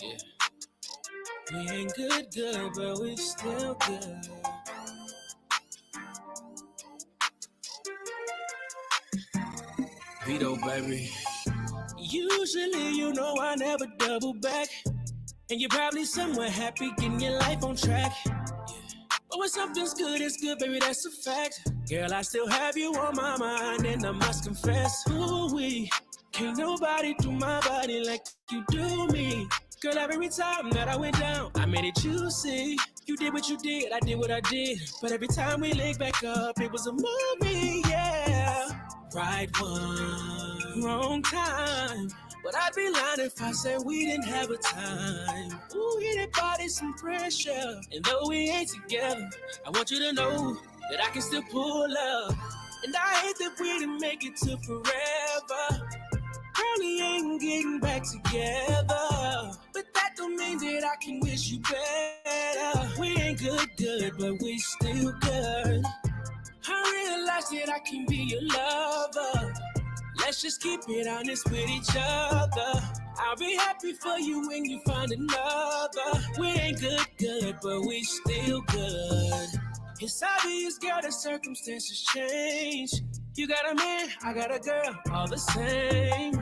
Yeah. We ain't good, but we still good. Vito, baby. Usually, you know I never double back. And you're probably somewhere happy, getting your life on track. But when something's good, it's good, baby, that's a fact. Girl, I still have you on my mind, and I must confess, ooh-wee. Can't nobody do my body like you do me. Girl, every time that I went down, I made it juicy. You did what you did, I did what I did. But every time we linked back up, it was a movie, yeah. Right one, wrong time. But I'd be lying if I said we didn't have a time. Ooh, hit that body some pressure. And though we ain't together, I want you to know that I can still pull up. And I hate that we didn't make it to forever. Probably ain't getting back together. But that don't mean that I can wish you better. We ain't good, but we still good. I realize that I can be your lover. Let's just keep it honest with each other. I'll be happy for you when you find another. We ain't good, but we still good. It's obvious, girl, the circumstances change. You got a man, I got a girl, all the same.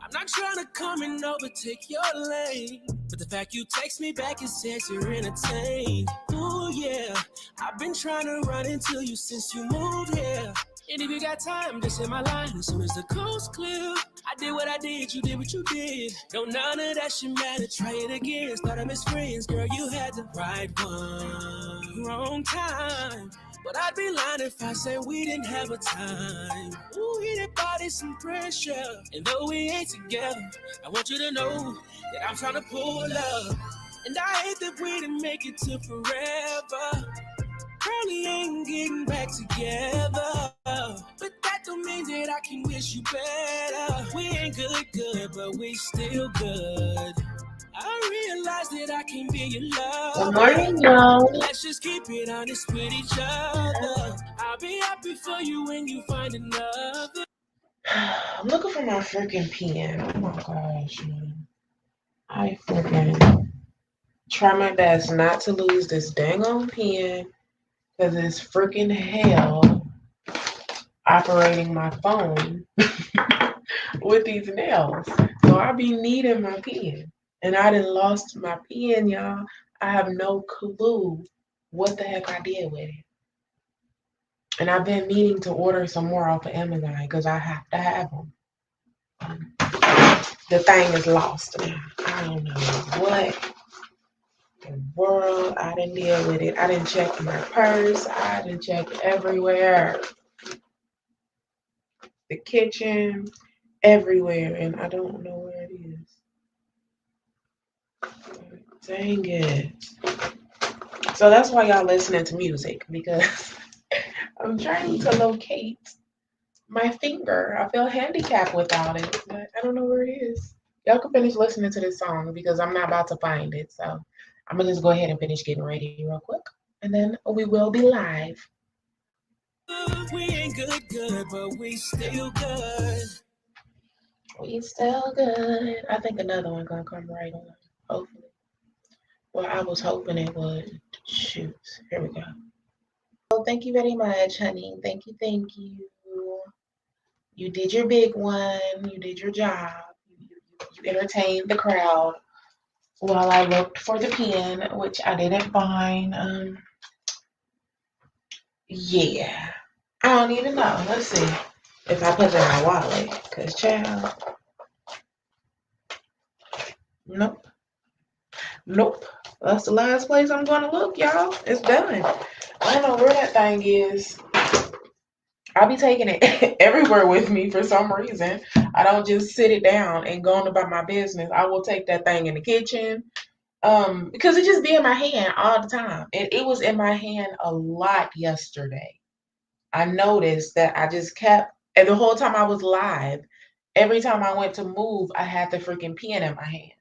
I'm not trying to come and overtake your lane, but the fact you text me back, it says you're entertained. Ooh, yeah, I've been trying to run into you since you moved here. And if you got time, just hit my line as soon as the coast clear. I did what I did, you did what you did. No, none of that shit matter, try it again. Started as friends, girl, you had the right one. Wrong time. But I'd be lying if I said we didn't have a time. Ooh, hit that body some pressure. And though we ain't together, I want you to know that I'm trying to pull up. And I hate that we didn't make it to forever. Probably ain't getting back together. But that don't mean that I can wish you better. We ain't good, but we still good. I realize that I can be your lover. Good morning, y'all. Let's just keep it honest with each other. I'll be happy for you when you find another. I'm looking for my freaking pen. Oh my gosh, man. I freaking try my best not to lose this dang old pen because it's freaking hell operating my phone with these nails. So I be needing my pen. And I done lost my pen, y'all. I have no clue what the heck I did with it. And I've been meaning to order some more off of Amazon because I have to have them. The thing is lost now. I don't know what the world I didn't deal with it. I didn't check my purse. I didn't check everywhere. The kitchen, everywhere. And I don't know where it is. Dang it. So that's why y'all listening to music, because I'm trying to locate my finger. I feel handicapped without it, but I don't know where it is. Y'all can finish listening to this song because I'm not about to find it. So I'm gonna just go ahead and finish getting ready real quick, and then we will be live. We ain't good, but we still good. We still good. I think another one gonna come right on. Hopefully. Well, I was hoping it would. Shoot. Here we go. Well, thank you very much, honey. Thank you, thank you. You did your big one. You did your job. You entertained the crowd while I looked for the pen, which I didn't find. Yeah. I don't even know. Let's see if I put it in my wallet. Because, child, nope. Nope. That's the last place I'm going to look, y'all. It's done. I don't know where that thing is. I'll be taking it everywhere with me for some reason. I don't just sit it down and go on about my business. I will take that thing in the kitchen. Because it just be in my hand all the time. It was in my hand a lot yesterday. I noticed that I just kept, and the whole time I was live, every time I went to move, I had the freaking pen in my hand.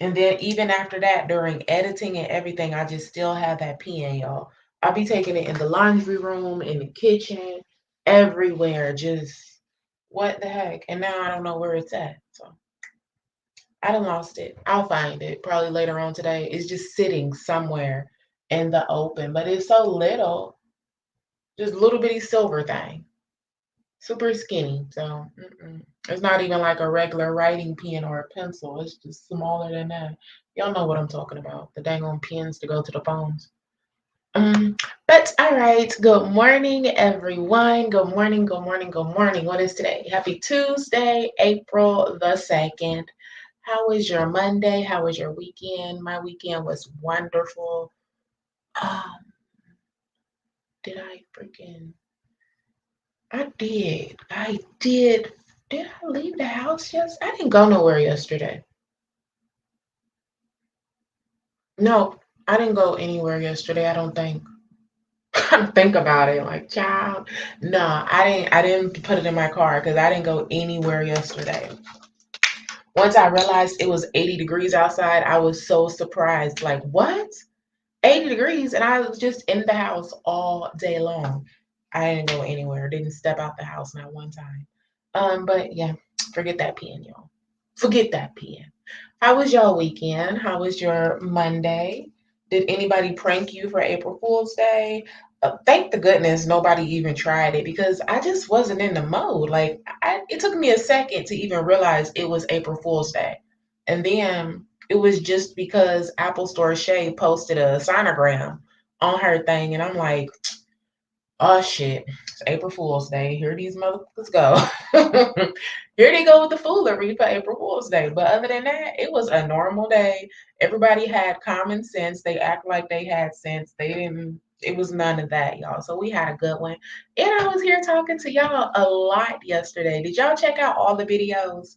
And then even after that, during editing and everything, I just still had that pen, y'all. I'll be taking it in the laundry room, in the kitchen, everywhere, just What the heck? And now I don't know where it's at. So I done lost it. I'll find it probably later on today. It's just sitting somewhere in the open, but it's so little, just little bitty silver thing, super skinny. So it's not even like a regular writing pen or a pencil. It's just smaller than that. Y'all know what I'm talking about. The dang on pens to go to the phones. Um, but all right. Good morning, everyone. Good morning. Good morning. Good morning. What is today? Happy Tuesday, April the 2nd. How was your Monday? How was your weekend? My weekend was wonderful. Um, did I freaking? I did. I did. Did I leave the house yesterday? I didn't go nowhere yesterday. No, I didn't go anywhere yesterday. I don't think. Think about it, like, child. No, I didn't put it in my car because I didn't go anywhere yesterday. Once I realized it was 80 degrees outside, I was so surprised. Like, what? 80 degrees, and I was just in the house all day long. I didn't go anywhere, didn't step out the house not one time. But yeah, forget that pen, y'all. Forget that pen. How was your weekend? How was your Monday? Did anybody prank you for April Fool's Day? Thank the goodness nobody even tried it because I just wasn't in the mode. Like, it took me a second to even realize it was April Fool's Day. And then it was just because Apple Store Shay posted a sonogram on her thing, and I'm like, oh shit, it's April Fool's Day. Here these motherfuckers go. Here they go with the foolery for April Fool's Day. But other than that, it was a normal day. Everybody had common sense. They act like they had sense. They didn't. It was none of that, y'all. So we had a good one. And I was here talking to y'all a lot yesterday. Did y'all check out all the videos?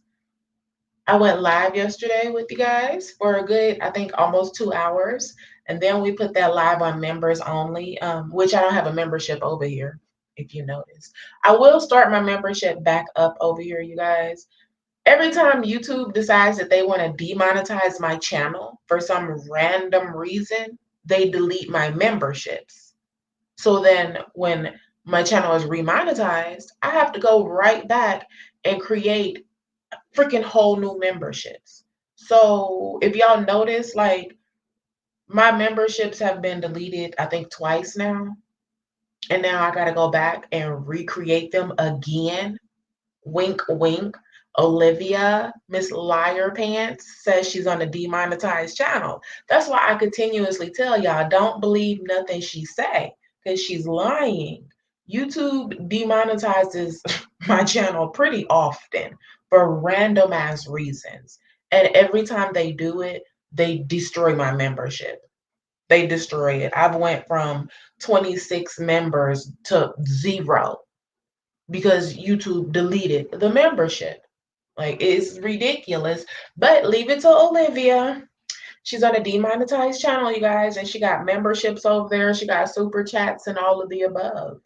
I went live yesterday with you guys for a good, I think, almost 2 hours. And then we put that live on members only, which I don't have a membership over here, if you notice. I will start my membership back up over here, you guys. Every time YouTube decides that they want to demonetize my channel for some random reason, they delete my memberships. So then when my channel is remonetized, I have to go right back and create freaking whole new memberships. So if y'all notice, like, my memberships have been deleted, I think twice now. And now I got to go back and recreate them again. Wink, wink. Olivia, Miss Liar Pants, says she's on a demonetized channel. That's why I continuously tell y'all, don't believe nothing she say, because she's lying. YouTube demonetizes my channel pretty often for random ass reasons. And every time they do it, they destroy my membership. They destroy it. I've went from 26 members to 0 because YouTube deleted the membership. Like, it's ridiculous. But leave it to Olivia. She's on a demonetized channel, you guys, and she got memberships over there. She got super chats and all of the above.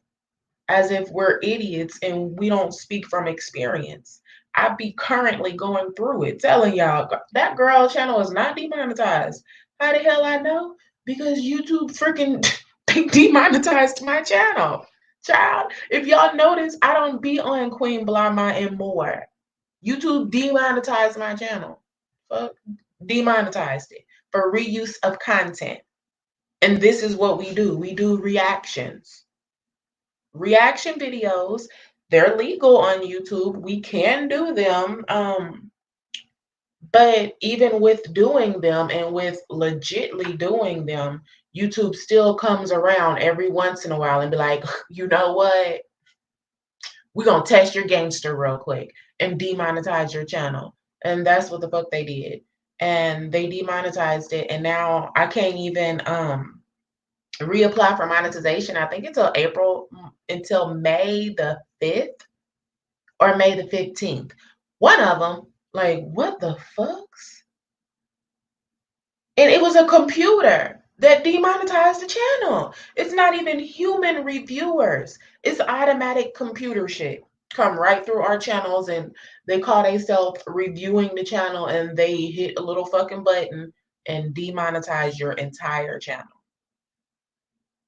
As if we're idiots and we don't speak from experience. I be currently going through it, telling y'all that girl channel is not demonetized. How the hell I know? Because YouTube freaking demonetized my channel. Child, if y'all notice, I don't be on Queen Blahma and more. YouTube demonetized my channel. Fuck, demonetized it for reuse of content. And this is what we do. We do reactions. Reaction videos, they're legal on YouTube. We can do them. But even with doing them and with legitly doing them, YouTube still comes around every once in a while and be like, you know what? We're gonna test your gangster real quick and demonetize your channel. And that's what the fuck they did. And they demonetized it. And now I can't even reapply for monetization. I think until May the 5th or May the 15th. One of them, like, what the fucks? And it was a computer that demonetized the channel. It's not even human reviewers. It's automatic computer shit. Come right through our channels and they call themselves reviewing the channel and they hit a little fucking button and demonetize your entire channel.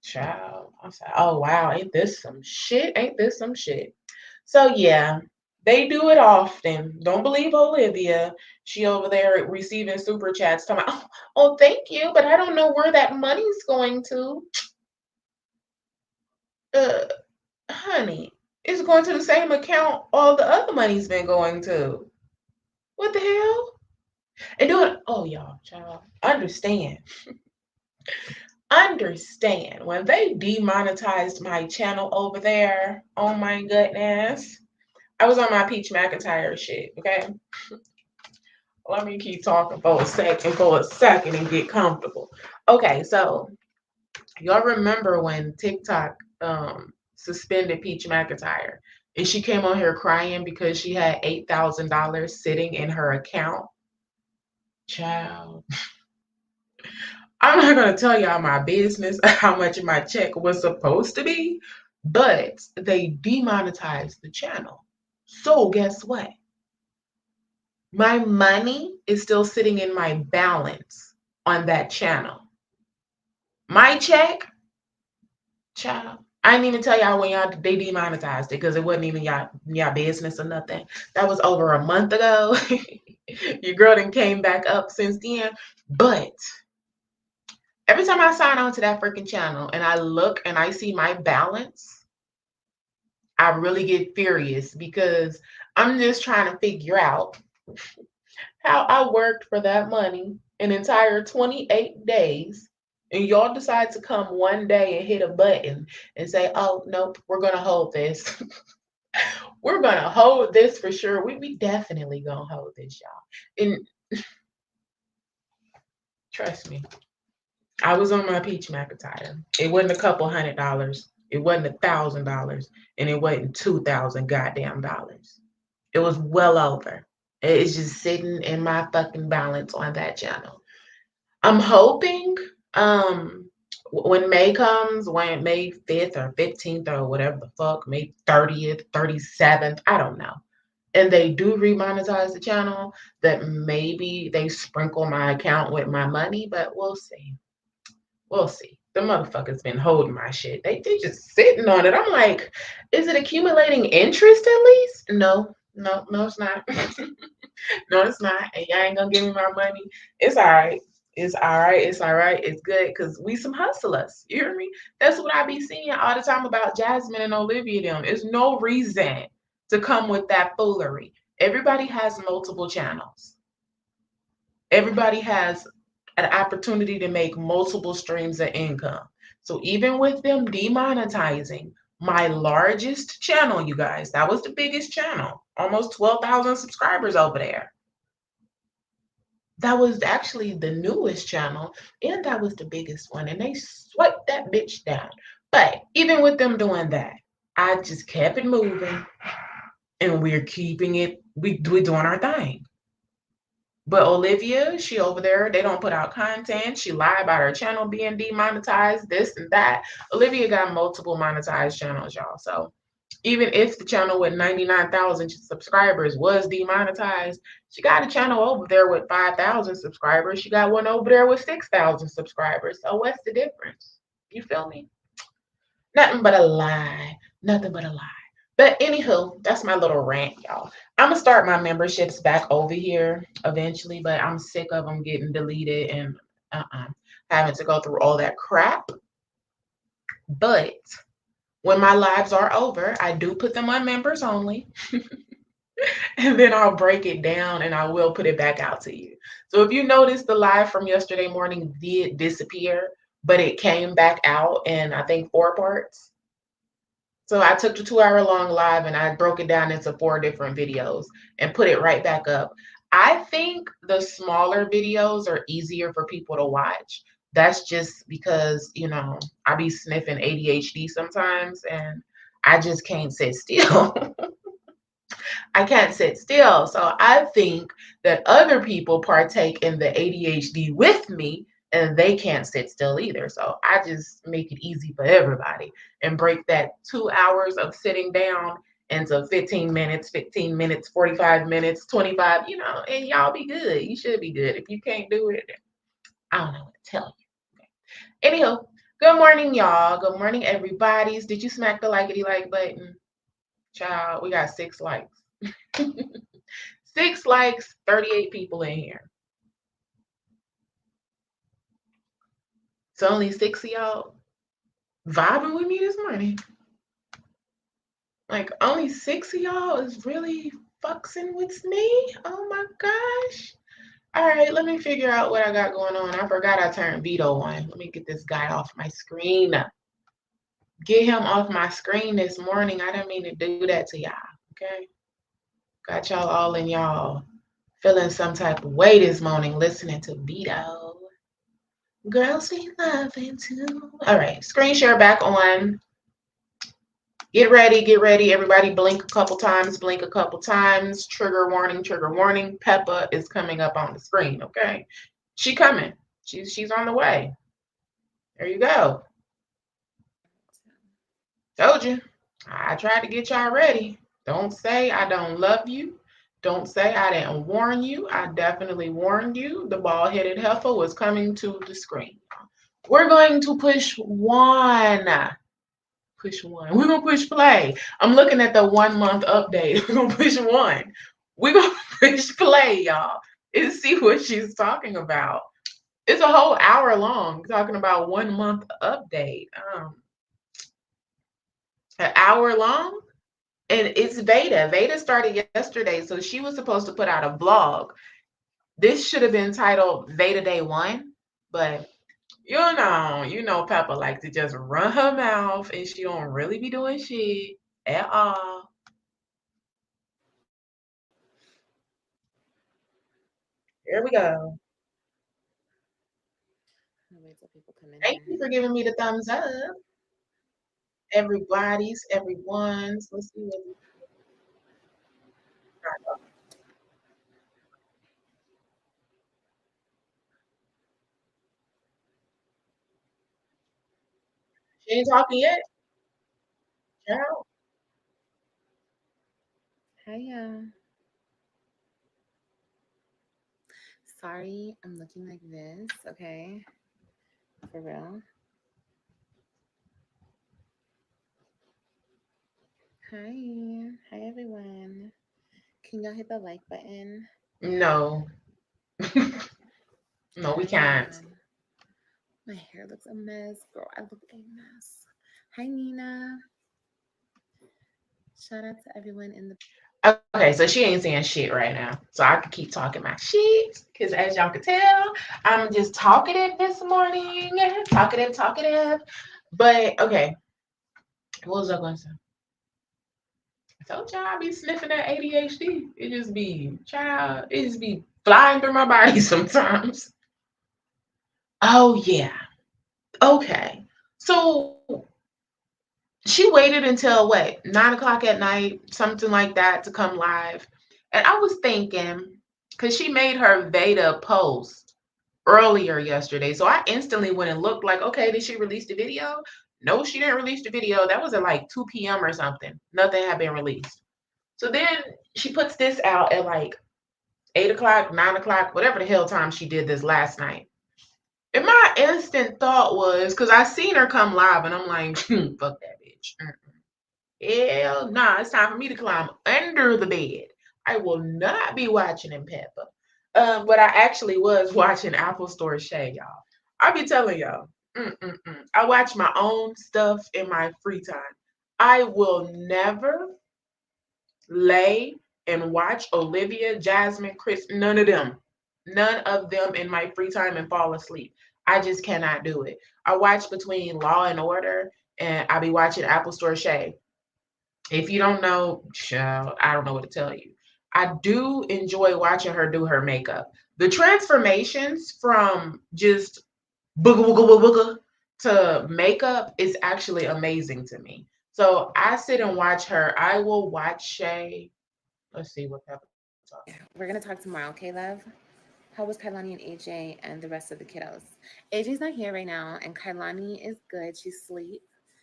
Child. I said, oh wow, ain't this some shit? Ain't this some shit? So yeah. They do it often. Don't believe Olivia. She over there receiving super chats talking about, oh, thank you, but I don't know where that money's going to. Uh, honey, it's going to the same account all the other money's been going to. What the hell? And doing, oh, y'all, child, understand when they demonetized my channel over there. Oh my goodness. I was on my Peach McIntyre shit, okay? Let me keep talking for a second and get comfortable. Okay, so y'all remember when TikTok suspended Peach McIntyre and she came on here crying because she had $8,000 sitting in her account? Child, I'm not gonna tell y'all my business how much my check was supposed to be, but they demonetized the channel. So guess what? My money is still sitting in my balance on that channel. My check, child. I didn't even tell y'all when y'all they demonetized it because it wasn't even y'all business or nothing. That was over a month ago. Your girl done came back up since then. But every time I sign on to that freaking channel and I look and I see my balance, I really get furious because I'm just trying to figure out how I worked for that money an entire 28 days, and y'all decide to come one day and hit a button and say, oh, nope, we're going to hold this. We're going to hold this for sure. We definitely going to hold this, y'all. And trust me, I was on my Peach McIntyre. It wasn't a couple $100. It wasn't $1,000, and it wasn't 2,000 goddamn dollars. It was well over. It's just sitting in my fucking balance on that channel. I'm hoping when May comes, when May 5th or 15th or whatever the fuck, May 30th, 37th, I don't know. And they do remonetize the channel, that maybe they sprinkle my account with my money, but we'll see. We'll see. The motherfuckers been holding my shit. They just sitting on it. I'm like, is it accumulating interest at least? No, no, no, it's not. No, it's not. And y'all ain't gonna give me my money. It's all right. It's all right. It's all right. It's good because we some hustlers. You hear me? That's what I be seeing all the time about Jasmine and Olivia. Them. There's no reason to come with that foolery. Everybody has multiple channels. Everybody has an opportunity to make multiple streams of income. So even with them demonetizing my largest channel, you guys, that was the biggest channel, almost 12,000 subscribers over there. That was actually the newest channel, and that was the biggest one, and they swept that bitch down. But even with them doing that, I just kept it moving, and we're keeping it. We're doing our thing. But Olivia, she over there, they don't put out content. She lied about her channel being demonetized, this and that. Olivia got multiple monetized channels, y'all. So even if the channel with 99,000 subscribers was demonetized, she got a channel over there with 5,000 subscribers. She got one over there with 6,000 subscribers. So what's the difference? You feel me? Nothing but a lie. Nothing but a lie. But anywho, that's my little rant, y'all. I'm gonna start my memberships back over here eventually, but I'm sick of them getting deleted and having to go through all that crap. But when my lives are over, I do put them on members only. And then I'll break it down and I will put it back out to you. So if you notice, the live from yesterday morning did disappear, but it came back out in, I think, 4 parts. So I took the 2-hour long live and I broke it down into 4 different videos and put it right back up. I think the smaller videos are easier for people to watch. That's just because, I be sniffing ADHD sometimes and I just can't sit still. I can't sit still. So I think that other people partake in the ADHD with me and they can't sit still either. So I just make it easy for everybody and break that 2 hours of sitting down into 15 minutes, 45 minutes, 25, and y'all be good. You should be good. If you can't do it, I don't know what to tell you. Okay. Anyhow, good morning, y'all. Good morning, everybody. Did you smack the likety like button? Child, we got 6 likes. 6 likes, 38 people in here. So only 6 of y'all vibing with me this morning. Like only 6 of y'all is really fucking with me. Oh my gosh. All right, let me figure out what I got going on. I forgot I turned Vito on. Let me get this guy off my screen. Get him off my screen this morning. I didn't mean to do that to y'all. Okay. Got y'all all in y'all feeling some type of way this morning listening to Vito. Girls be loving too. All right, screen share back on. Get ready, get ready. Everybody blink a couple times, blink a couple times. Trigger warning, trigger warning. Peppa is coming up on the screen, okay? She coming. She's on the way. There you go. Told you. I tried to get y'all ready. Don't say I don't love you. Don't say I didn't warn you. I definitely warned you. The bald-headed heifer was coming to the screen. We're going to push one. Push one. We're gonna push play. I'm looking at the 1 month update. We're gonna push one. We're gonna push play, y'all, and see what she's talking about. It's a whole hour long talking about 1 month update. An hour long, and it's Veda. Veda started yesterday, so she was supposed to put out a vlog. This should have been titled Veda Day 1, but you know, Peppa like to just run her mouth, and she don't really be doing shit at all. Here we go. I'll wait till people come in Thank here. you for giving me the thumbs up. Everybody's, everyone's. Let's see what she ain't talking yet. Ciao. Hiya. Sorry, I'm looking like this, okay? For real. Hi. Hi, everyone. Can y'all hit the like button? No, no, we Hi, can't. everyone. My hair looks a mess. Girl, I look a mess. Hi, Nina. Shout out to everyone in the. Okay, so she ain't saying shit right now. So I can keep talking my shit. Because as y'all can tell, I'm just talkative this morning. Talkative, talkative. But okay, what was I going to say? I told y'all I be sniffing that ADHD. It just be, child, it just be flying through my body sometimes. Oh, yeah. Okay. So she waited until what, 9 o'clock at night, something like that, to come live. And I was thinking, because she made her Veda post earlier yesterday. So I instantly went and looked like, okay, did she release the video? No, she didn't release the video. That was at like 2 p.m. or something. Nothing had been released. So then she puts this out at like 8 o'clock, 9 o'clock, whatever the hell time she did this last night. And my instant thought was, because I seen her come live and I'm like, fuck that bitch. Hell nah, it's time for me to climb under the bed. I will not be watching in Peppa. But I actually was watching Apple Store Shay, y'all. I be telling y'all, I watch my own stuff in my free time. I will never lay and watch Olivia, Jasmine, Chris, none of them in my free time and fall asleep. I just cannot do it. I watch between Law and Order, and I be watching Apple Store Shay. If you don't know, child, I don't know what to tell you. I do enjoy watching her do her makeup. The transformations from just booga booga booga booga to makeup is actually amazing to me. So I sit and watch her. I will watch Shay. Let's see what Pepper talking. We're going to talk tomorrow, okay, love? How was Kailani and AJ and the rest of the kiddos? AJ's not here right now, and Kailani is good. She's asleep.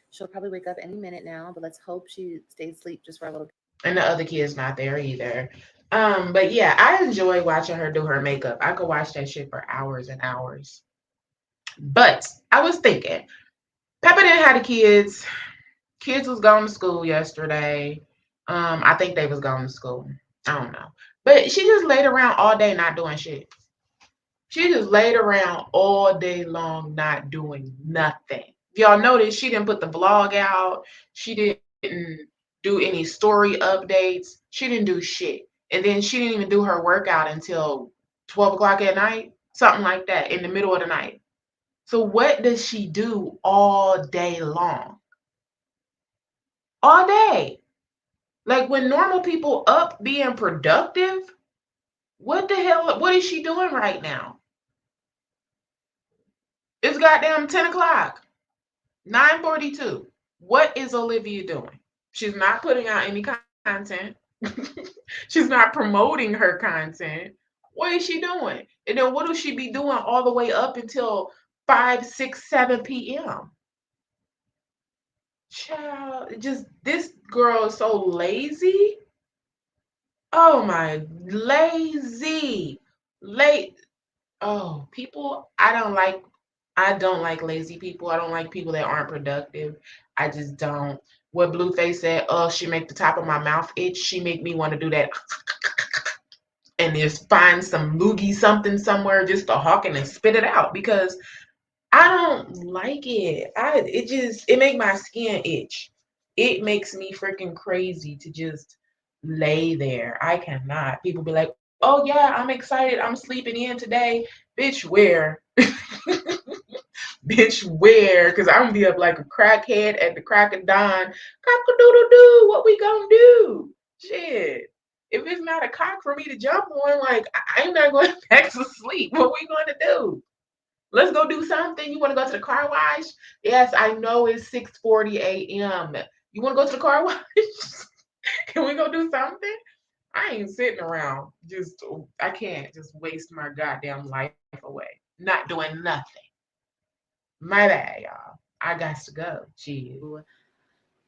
She'll probably wake up any minute now, but let's hope she stays asleep just for a little bit. And the other kid's not there either. But yeah, I enjoy watching her do her makeup. I could watch that shit for hours and hours. But I was thinking, Pepper didn't have the kids. Kids was going to school yesterday. I think they was going to school. I don't know. But she just laid around all day not doing shit. She just laid around all day long not doing nothing. Y'all notice she didn't put the vlog out. She didn't do any story updates. She didn't do shit. And then she didn't even do her workout until 12 o'clock at night, something like that, in the middle of the night. So what does she do all day long? All day. Like when normal people up being productive, what the hell? What is she doing right now? It's goddamn 10 o'clock, 9:42. What is Olivia doing? She's not putting out any content. She's not promoting her content. What is she doing? And then what will she be doing all the way up until 5, 6, 7 p.m.? Child, just this girl is so lazy. Oh my, lazy. Late. Oh, people, I don't like lazy people. I don't like people that aren't productive. I just don't. What Blueface said, oh, she make the top of my mouth itch. She make me want to do that and just find some loogie something somewhere just to hawk it and spit it out because I don't like it. It make my skin itch. It makes me freaking crazy to just lay there. I cannot. People be like, "Oh yeah, I'm excited. I'm sleeping in today." Bitch, where? Bitch, where? Because I'm gonna be up like a crackhead at the crack of dawn. Cock a doodle doo. What we gonna do? Shit. If it's not a cock for me to jump on, like I'm not going back to sleep. What we gonna do? Let's go do something. You want to go to the car wash? Yes, I know it's 6:40 a.m. You want to go to the car wash? Can we go do something? I ain't sitting around. I can't just waste my goddamn life away. Not doing nothing. My bad, y'all. I got to go. Chill.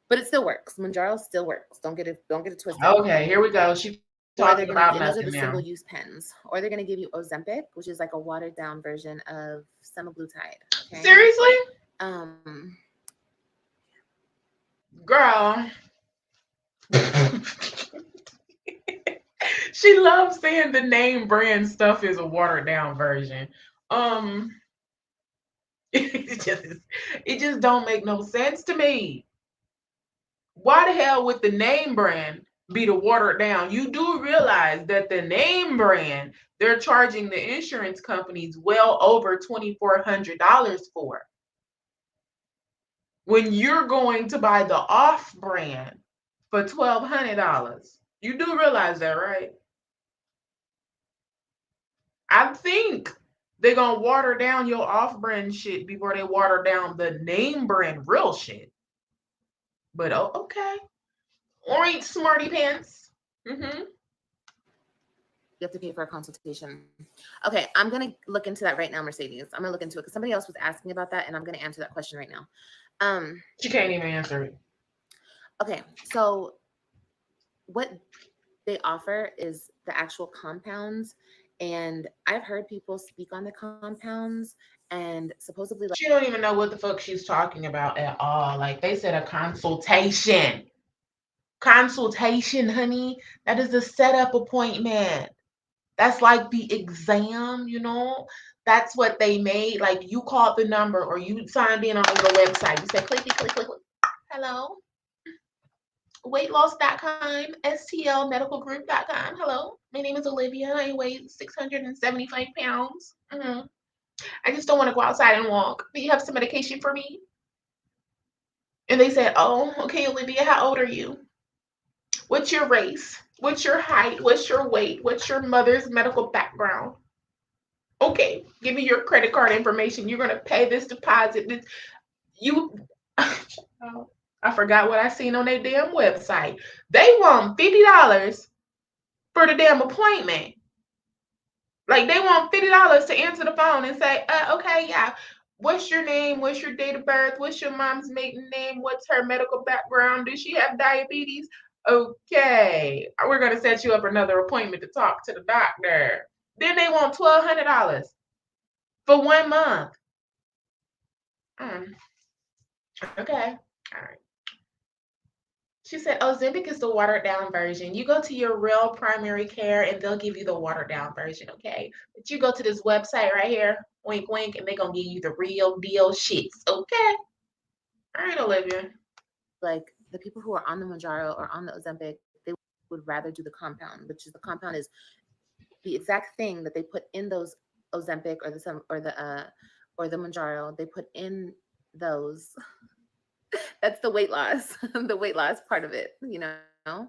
But it still works. Manjaro still works. Don't get it twisted. Okay, here we go. She talking Or they're about gonna, and nothing those are the now. single use pens. Or they're gonna give you Ozempic, which is like a watered down version of semaglutide. Okay. Seriously? Um, Girl. She loves saying the name brand stuff is a watered down version. Um, it just don't make no sense to me. Why the hell would the name brand be the watered down? You do realize that the name brand they're charging the insurance companies well over $2,400 for. When you're going to buy the off brand for $1,200. You do realize that, right? I think they're gonna water down your off-brand shit before they water down the name brand real shit. But oh, okay. All right, smarty pants. Mm-hmm. you have to pay for a consultation. Okay, I'm gonna look into that right now, Mercedes. I'm gonna look into it because somebody else was asking about that, and I'm gonna answer that question right now. She can't even answer it. Okay, so what they offer is the actual compounds, and I've heard people speak on the compounds, and supposedly, like, She don't even know what the fuck she's talking about at all. Like they said, a consultation. Consultation, honey. That is a setup appointment. That's like the exam, you know? That's what they made. Like you called the number or you signed in on the website. You said click, click, click, click, click. Hello? Weightloss.com, stlmedicalgroup.com. Hello? My name is Olivia. I weigh 675 pounds. I just don't want to go outside and walk. Do you have some medication for me? And they said, oh, okay, Olivia, how old are you? What's your race? What's your height? What's your weight? What's your mother's medical background? Okay, give me your credit card information. You're gonna pay this deposit. You, I forgot what I seen on their damn website. They want $50 for the damn appointment. Like they want $50 to answer the phone and say, okay, yeah. What's your name? What's your date of birth? What's your mom's maiden name? What's her medical background? Does she have diabetes? Okay, we're gonna set you up another appointment to talk to the doctor. Then they want $1,200 for 1 month. Okay, all right. She said Ozempic is the watered down version. You go to your real primary care and they'll give you the watered down version, okay? But you go to this website right here, wink wink, and they're gonna give you the real deal shits, okay? All right, Olivia. Like the people who are on the Manjaro or on the Ozempic, they would rather do the compound, which is the compound is the exact thing that they put in those Ozempic or the Manjaro. They put in those. That's the weight loss, the weight loss part of it. I'm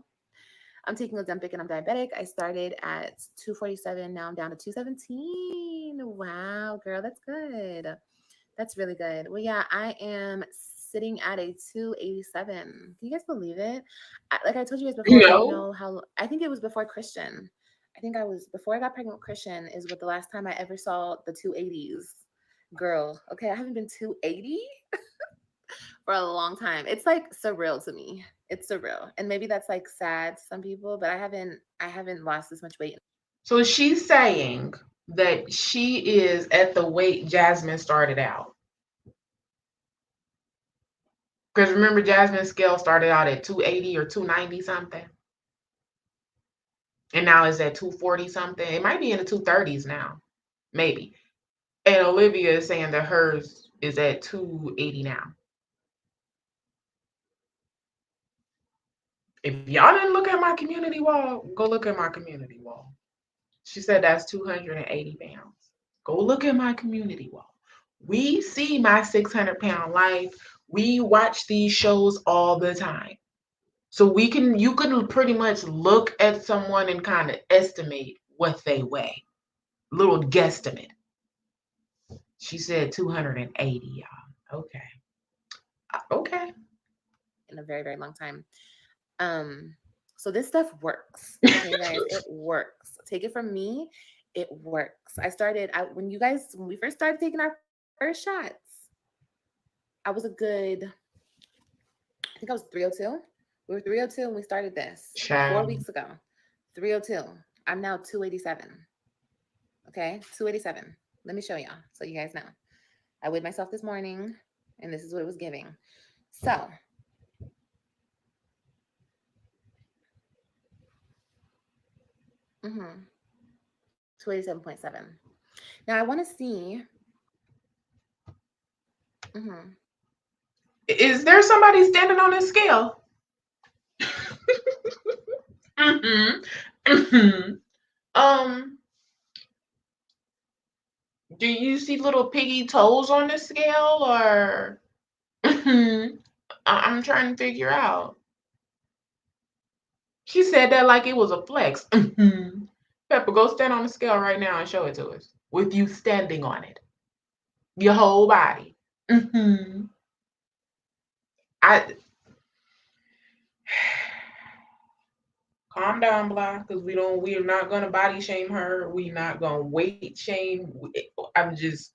taking Ozempic and I'm diabetic. I started at 247. Now I'm down to 217. Wow, girl, that's good. That's really good. Well, yeah, I am sitting at a 287. Can you guys believe it? Like I told you guys before, I don't No. know how, I think it was before Christian. I think before I got pregnant with Christian, is what the last time I ever saw the 280s. Girl, okay, I haven't been 280 for a long time. It's like surreal to me. It's surreal. And maybe that's like sad to some people, but I haven't lost this much weight. So she's saying that she is at the weight Jasmine started out. Because remember, Jasmine's scale started out at 280 or 290 something. And now it's at 240 something. It might be in the 230s now. Maybe. And Olivia is saying that hers is at 280 now. If y'all didn't look at my community wall, go look at my community wall. She said that's 280 pounds. Go look at my community wall. We see my 600-pound life. We watch these shows all the time. So you can pretty much look at someone and kind of estimate what they weigh. Little guesstimate. She said 280, y'all. Okay. Okay. In a very, very long time. So this stuff works. Okay, guys, it works. Take it from me, it works. When we first started taking our first shots, I was a good, I think I was 302. We were 302 and we started this 4 weeks ago. 302. I'm now 287. Okay, 287. Let me show y'all so you guys know. I weighed myself this morning and this is what it was giving. So 287.7. Now I want to see. Is there somebody standing on this scale? Do you see little piggy toes on the scale, or I'm trying to figure out. She said that like it was a flex. Pepper, go stand on the scale right now and show it to us with you standing on it, your whole body. I calm down, Blah, because we're not gonna body shame her. We're not gonna weight shame. I'm just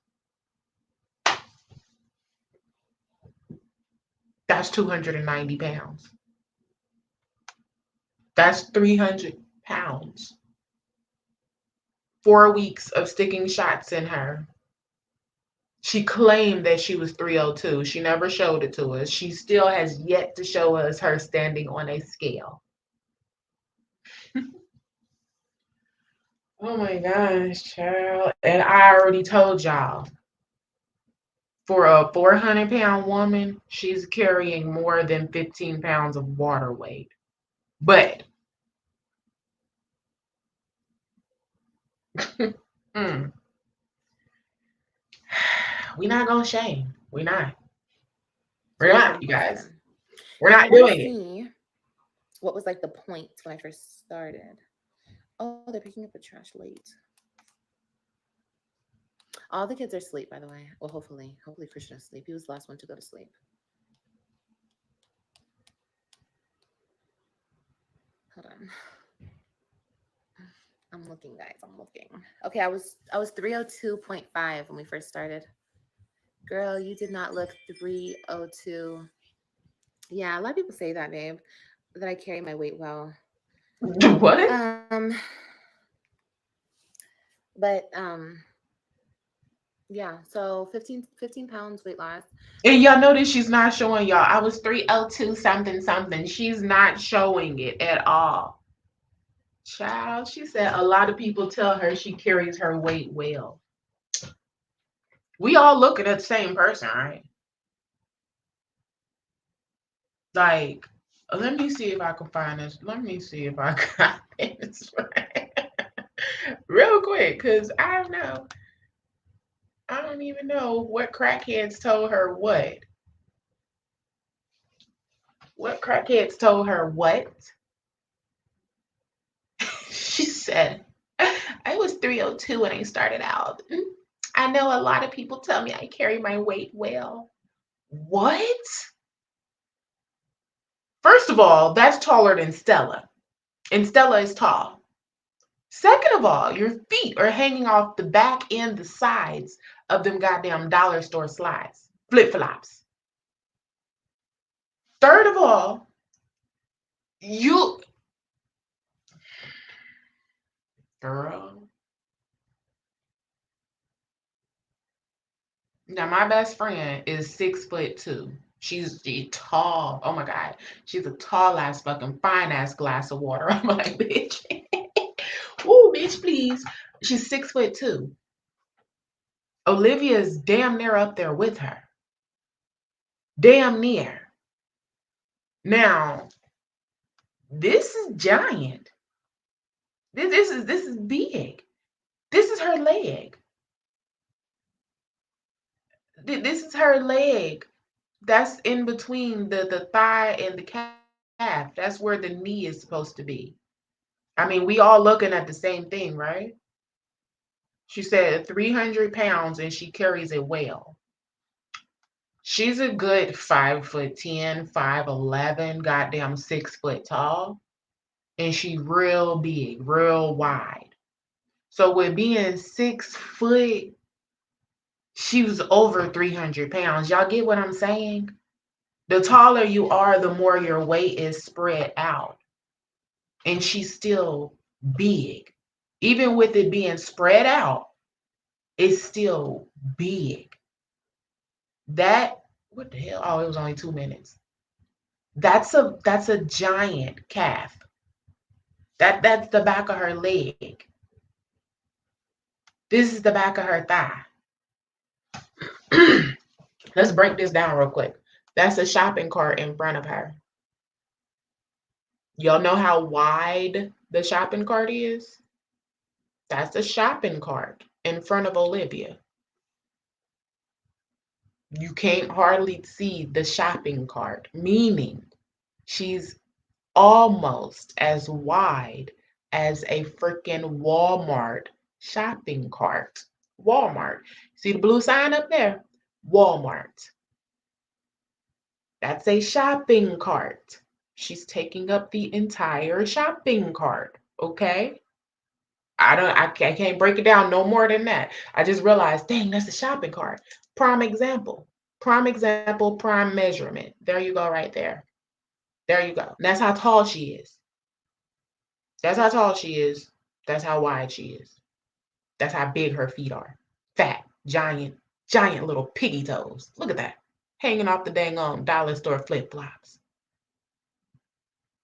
that's 290 pounds. That's 300 pounds. 4 weeks of sticking shots in her. She claimed that she was 302. She never showed it to us. She still has yet to show us her standing on a scale. Oh my gosh, child. And I already told y'all, for a 400-pound woman, she's carrying more than 15 pounds of water weight. But we're not gonna shame. We're not. We're not, you guys. We're not doing it. What was like the point when I first started? Oh, they're picking up the trash late. All the kids are asleep, by the way. Well, hopefully Christian is asleep. He was the last one to go to sleep. Hold on. I'm looking, guys. I'm looking. Okay, I was 302.5 when we first started. Girl, you did not look 302. Yeah, a lot of people say that, babe, that I carry my weight well. What? But Yeah, so 15 pounds weight loss. And y'all notice she's not showing y'all. I was 302 something something. She's not showing it at all. Child, she said a lot of people tell her she carries her weight well. We all looking at the same person, right? Like, let me see if I can find this. Let me see if I got this right. Real quick, because I don't know. I don't even know what crackheads told her what. What crackheads told her what? She said, I was 302 when I started out. I know a lot of people tell me I carry my weight well. What? First of all, that's taller than Stella, and Stella is tall. Second of all, your feet are hanging off the back and the sides of them goddamn dollar store slides, flip flops. Third of all, you, girl. Now my best friend is 6'2". She's tall. Oh my god, she's a tall ass fucking fine ass glass of water. I'm like, bitch, ooh, bitch, please. She's 6'2". Olivia is damn near up there with her. Damn near. Now, this is giant. This is big. This is her leg. This is her leg. That's in between the thigh and the calf. That's where the knee is supposed to be. I mean, we all looking at the same thing, right? She said 300 pounds and she carries it well. She's a good 5'10", 5'11", goddamn 6 foot tall. And she real big, real wide. So with being 6 foot, she was over 300 pounds. Y'all get what I'm saying? The taller you are, the more your weight is spread out. And she's still big. Even with it being spread out, it's still big. That, what the hell? Oh, it was only 2 minutes. That's a giant calf. That's the back of her leg. This is the back of her thigh. Let's break this down real quick. That's a shopping cart in front of her. Y'all know how wide the shopping cart is? That's a shopping cart in front of Olivia. You can't hardly see the shopping cart, meaning she's almost as wide as a freaking Walmart shopping cart. Walmart. See the blue sign up there? Walmart. That's a shopping cart. She's taking up the entire shopping cart. Okay? I can't break it down no more than that. I just realized, dang, that's a shopping cart. Prime example. Prime example, prime measurement. There you go, right there. There you go. And that's how tall she is. That's how tall she is. That's how wide she is. That's how big her feet are. Fat, giant, giant little piggy toes. Look at that. Hanging off the dang on dollar store flip flops.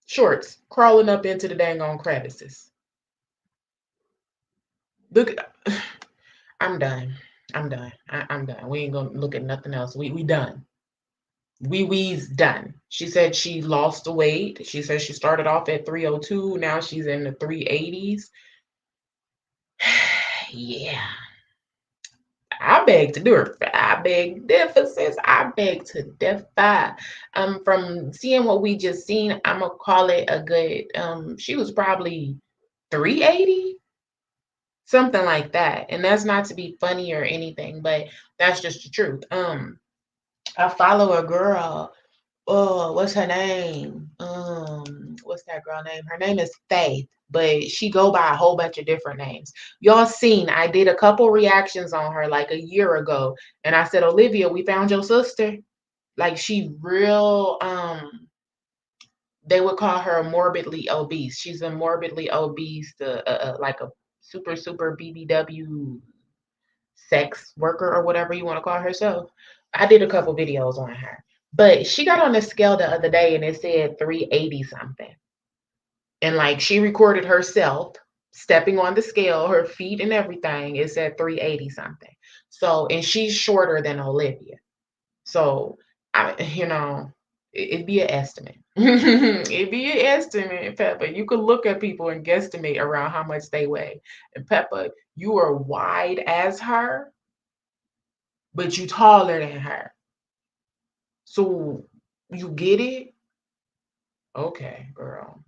Shorts crawling up into the dang on crevices. Look at I'm done. I'm done. I'm done. We ain't gonna look at nothing else. We done. We's done. She said she lost the weight. She said she started off at 302. Now she's in the 380s. Yeah. I beg to differ. I beg differ, sis. I beg to defy. From seeing what we just seen, I'm gonna call it a good she was probably 380, something like that. And that's not to be funny or anything, but that's just the truth. I follow a girl. Oh, what's her name? What's that girl name? Her name is Faith, but she go by a whole bunch of different names. Y'all seen, I did a couple reactions on her like a year ago, and I said, Olivia, we found your sister. Like she real, they would call her morbidly obese. She's a morbidly obese, like a super BBW sex worker or whatever you want to call herself. I did a couple videos on her. But she got on the scale the other day and it said 380 something. And like she recorded herself stepping on the scale, her feet and everything. It said 380 something. So, and she's shorter than Olivia. So, it'd be an estimate. It'd be an estimate, Pepper. You could look at people and guesstimate around how much they weigh. And Pepper, you are wide as her, but you taller than her. So you get it? Okay, girl.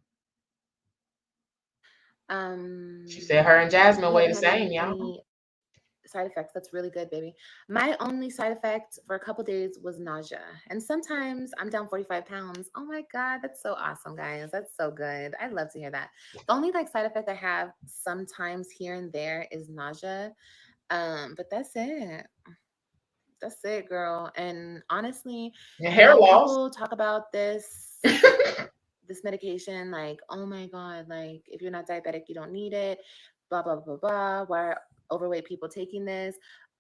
She said her and Jasmine You weigh the haven't had same, y'all. any side effects. That's really good, baby. My only side effect for a couple days was nausea. And sometimes I'm down 45 pounds. Oh my God, that's so awesome, guys. That's so good. I love to hear that. The only like side effect I have sometimes here and there is nausea. But that's it. That's it, girl. And honestly, And hair loss. people talk about this medication like, oh my God, like if you're not diabetic, you don't need it, blah, blah, blah, blah. Why are overweight people taking this?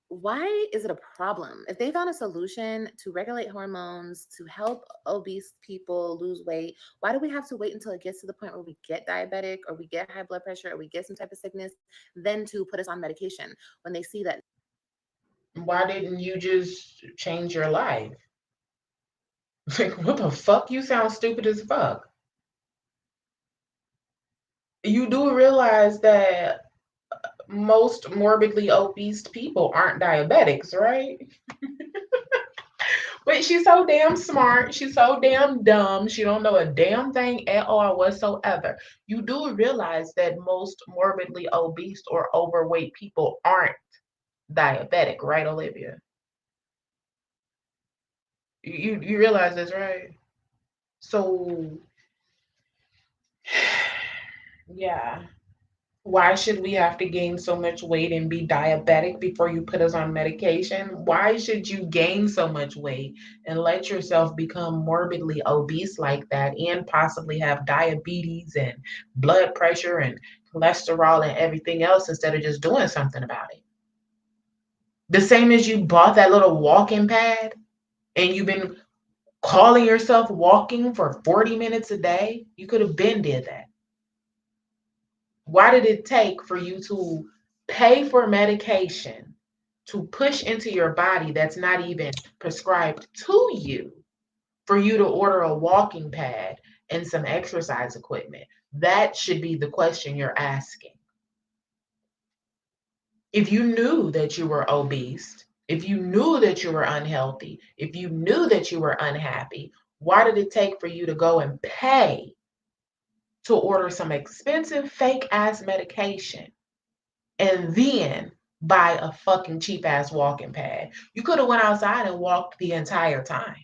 Why is it a problem? If they found a solution to regulate hormones, to help obese people lose weight, why do we have to wait until it gets to the point where we get diabetic or we get high blood pressure or we get some type of sickness, then to put us on medication when they see that? Why didn't you just change your life? Like, what the fuck? You sound stupid as fuck. You do realize that most morbidly obese people aren't diabetics, right? But she's so damn smart. She's so damn dumb. She don't know a damn thing at all whatsoever. You do realize that most morbidly obese or overweight people aren't diabetic, right, Olivia? You realize this, right? So yeah. Why should we have to gain so much weight and be diabetic before you put us on medication? Why should you gain so much weight and let yourself become morbidly obese like that and possibly have diabetes and blood pressure and cholesterol and everything else instead of just doing something about it? The same as you bought that little walking pad and you've been calling yourself walking for 40 minutes a day, you could have been did that. Why did it take for you to pay for medication to push into your body that's not even prescribed to you for you to order a walking pad and some exercise equipment? That should be the question you're asking. If you knew that you were obese, if you knew that you were unhealthy, if you knew that you were unhappy, why did it take for you to go and pay to order some expensive fake ass medication and then buy a fucking cheap ass walking pad? You could have went outside and walked the entire time.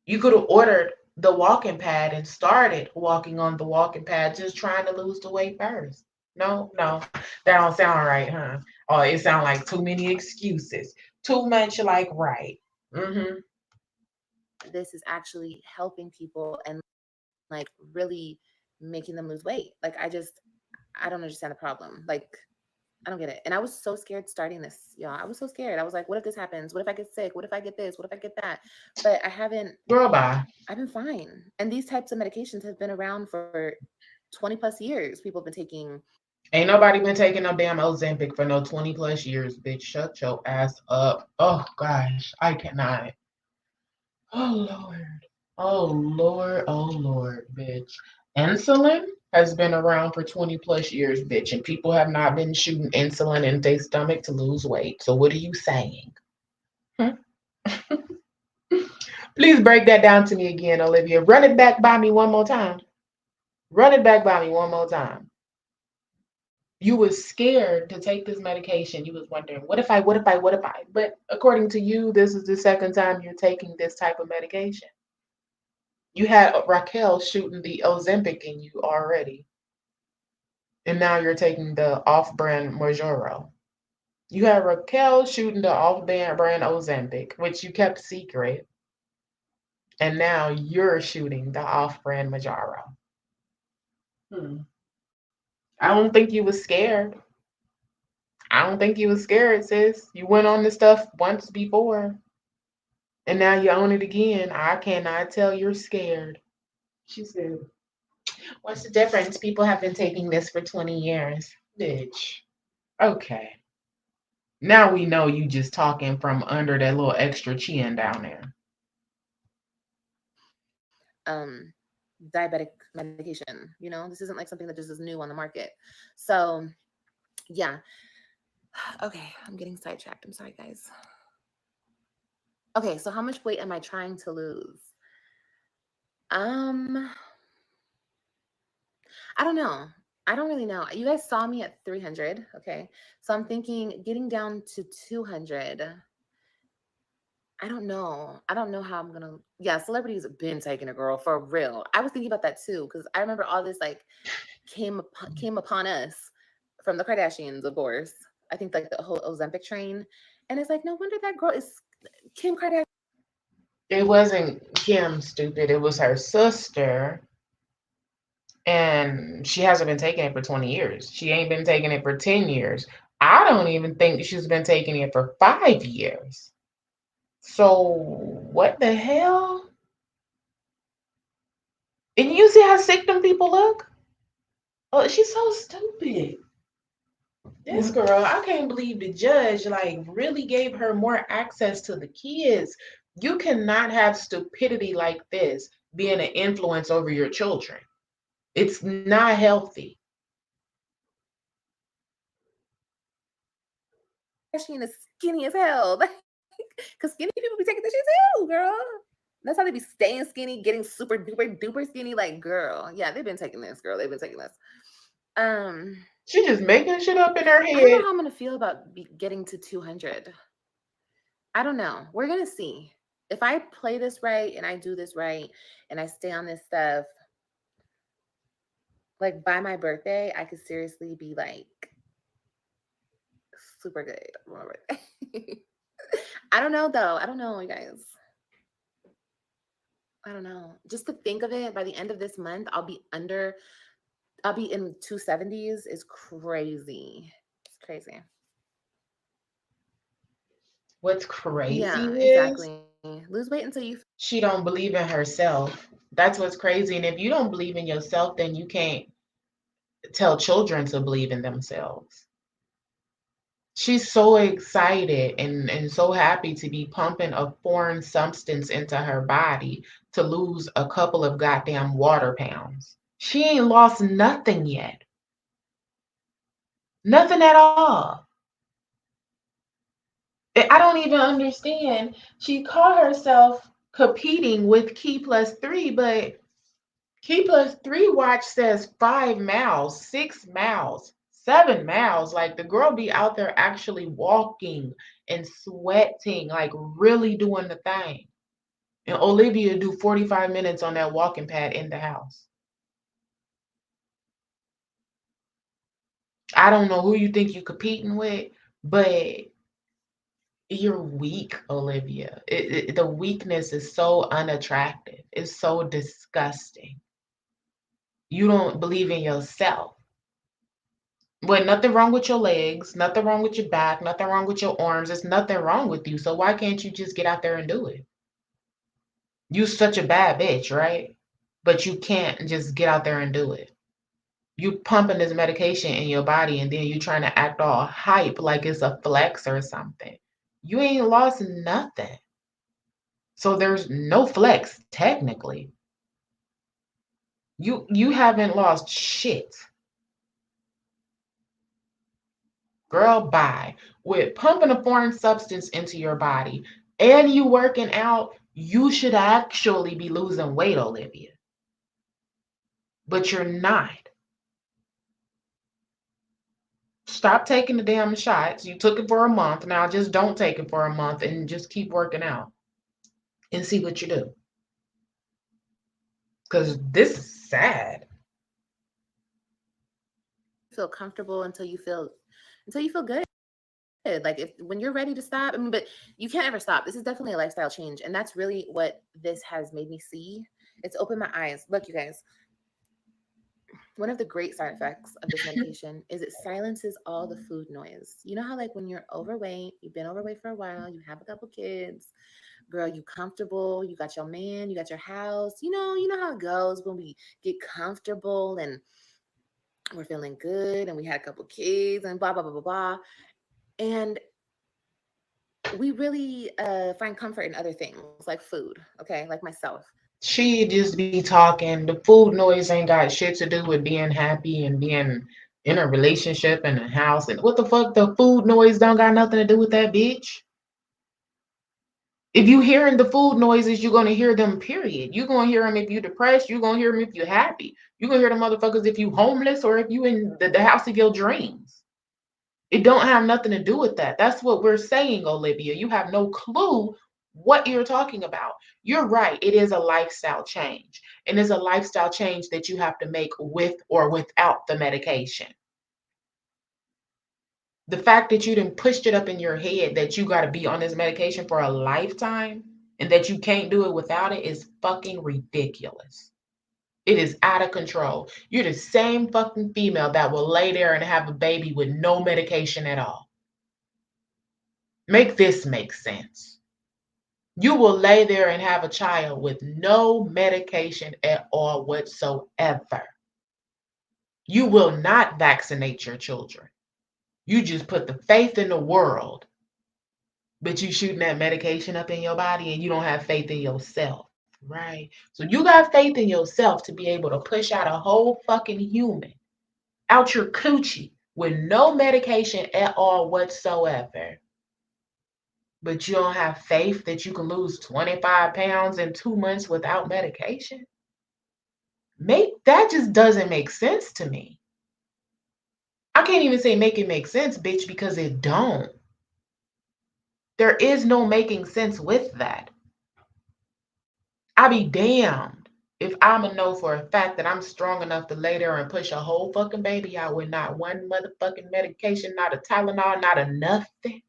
You could have ordered the walking pad and started walking on the walking pad, just trying to lose the weight first. No, no, that don't sound right, huh? Oh, it sounds like too many excuses. Too much like right. Mm-hmm. This is actually helping people and like really making them lose weight. Like I don't understand the problem. Like I don't get it. And I was so scared starting this, y'all. I was so scared. I was like, what if this happens? What if I get sick? What if I get this? What if I get that? But I haven't. Girl, bye. I've been fine. And these types of medications have been around for 20 plus years. People have been taking. Ain't nobody been taking no damn Ozempic for no 20 plus years, bitch. Shut your ass up. Oh gosh, I cannot. Oh Lord. Oh Lord. Oh Lord, bitch. Insulin has been around for 20 plus years, bitch, and people have not been shooting insulin in their stomach to lose weight. So what are you saying? Hmm? Please break that down to me again, Olivia. Run it back by me one more time. Run it back by me one more time. You was scared to take this medication. You was wondering, what if I, what if I, what if I? But according to you, this is the second time you're taking this type of medication. You had Raquel shooting the Ozempic in you already, and now you're taking the off-brand Majoro. You had Raquel shooting the off-brand Ozempic, which you kept secret, and now you're shooting the off-brand Majoro. Hmm. I don't think you was scared. I don't think you was scared, sis. You went on this stuff once before, and now you own it again. I cannot tell you're scared. She said, "What's the difference? People have been taking this for 20 years." Bitch. Okay. Now we know you just talking from under that little extra chin down there. um diabetic medication. This isn't like something that just is new on the market. So yeah. Okay, I'm getting sidetracked. I'm sorry, guys. Okay, so how much weight am I trying to lose? Um, I don't know. I don't really know. You guys saw me at 300, okay? So I'm thinking getting down to 200. I don't know. I don't know how I'm gonna. Yeah, celebrities have been taking a girl for real. I was thinking about that too because I remember all this like came upon us from the Kardashians, of course. I think like the whole Ozempic train, and it's like no wonder that girl is Kim Kardashian. It wasn't Kim, stupid. It was her sister. And she hasn't been taking it for 20 years. She ain't been taking it for 10 years. I don't even think she's been taking it for 5 years. So, what the hell? And you see how sick them people look? Oh, she's so stupid. This girl, I can't believe the judge like really gave her more access to the kids. You cannot have stupidity like this being an influence over your children. It's not healthy. Kardashian is skinny as hell. Because skinny people be taking this shit too, girl. That's how they be staying skinny, getting super duper duper skinny. Like, girl, yeah, they've been taking this, girl. They've been taking this. Um, She just making shit up in her I don't know head. how I'm gonna feel about getting to 200. I don't know. We're gonna see. If I play this right and I do this right and I stay on this stuff, like by my birthday, I could seriously be like super good on my birthday. I don't know though. I don't know, you guys. I don't know. Just to think of it, by the end of this month, I'll be in 270s is crazy. It's crazy. What's crazy Yeah, is exactly. Lose weight until you she don't believe in herself. That's what's crazy. And if you don't believe in yourself, then you can't tell children to believe in themselves. She's so excited and so happy to be pumping a foreign substance into her body to lose a couple of goddamn water pounds. She ain't lost nothing yet. Nothing at all. I don't even understand. She called herself competing with Key Plus Three, but Key Plus Three watch says 5 miles, 6 miles, 7 miles. Like the girl be out there actually walking and sweating, like really doing the thing. And Olivia do 45 minutes on that walking pad in the house. I don't know who you think you're competing with, but you're weak, Olivia. The weakness is so unattractive. It's so disgusting. You don't believe in yourself. Well, nothing wrong with your legs, nothing wrong with your back, nothing wrong with your arms. There's nothing wrong with you. So why can't you just get out there and do it? You such a bad bitch, right? But you can't just get out there and do it. You pumping this medication in your body and then you trying to act all hype like it's a flex or something. You ain't lost nothing. So there's no flex technically. You haven't lost shit. Girl, bye. With pumping a foreign substance into your body and you working out, you should actually be losing weight, Olivia. But you're not. Stop taking the damn shots. You took it for a month. Now just don't take it for a month and just keep working out and see what you do. Because this is sad. feel comfortable until you feel good. Like if when you're ready to stop, I mean, but you can't ever stop. This is definitely a lifestyle change. And that's really what this has made me see. It's opened my eyes. Look, you guys, One of the great side effects of this medication is it silences all the food noise. You know how like when you're overweight, you've been overweight for a while, you have a couple kids, girl, you comfortable, you got your man, you got your house. You know how it goes when we get comfortable and we're feeling good and we had a couple kids and blah blah blah blah blah. And we really find comfort in other things like food, okay? Like myself. She just be talking. The food noise ain't got shit to do with being happy and being in a relationship and a house. And what the fuck? The food noise don't got nothing to do with that, bitch. If you hearing the food noises, you're gonna hear them. Period. You're gonna hear them if you depressed. You're gonna hear them if you're happy. You're gonna hear the motherfuckers if you homeless or if you in the house of your dreams. It don't have nothing to do with that. That's what we're saying, Olivia. You have no clue what you're talking about. You're right. It is a lifestyle change. And it's a lifestyle change that you have to make with or without the medication. The fact that you didn't pushed it up in your head that you got to be on this medication for a lifetime and that you can't do it without it is fucking ridiculous. It is out of control. You're the same fucking female that will lay there and have a baby with no medication at all. Make this make sense. You will lay there and have a child with no medication at all whatsoever. You will not vaccinate your children. You just put the faith in the world, but you shooting that medication up in your body and you don't have faith in yourself, right? So you got faith in yourself to be able to push out a whole fucking human out your coochie with no medication at all whatsoever. But you don't have faith that you can lose 25 pounds in 2 months without medication? That just doesn't make sense to me. I can't even say make it make sense, bitch, because it don't. There is no making sense with that. I be damned if I'ma know for a fact that I'm strong enough to lay there and push a whole fucking baby out with not one motherfucking medication, not a Tylenol, not a nothing.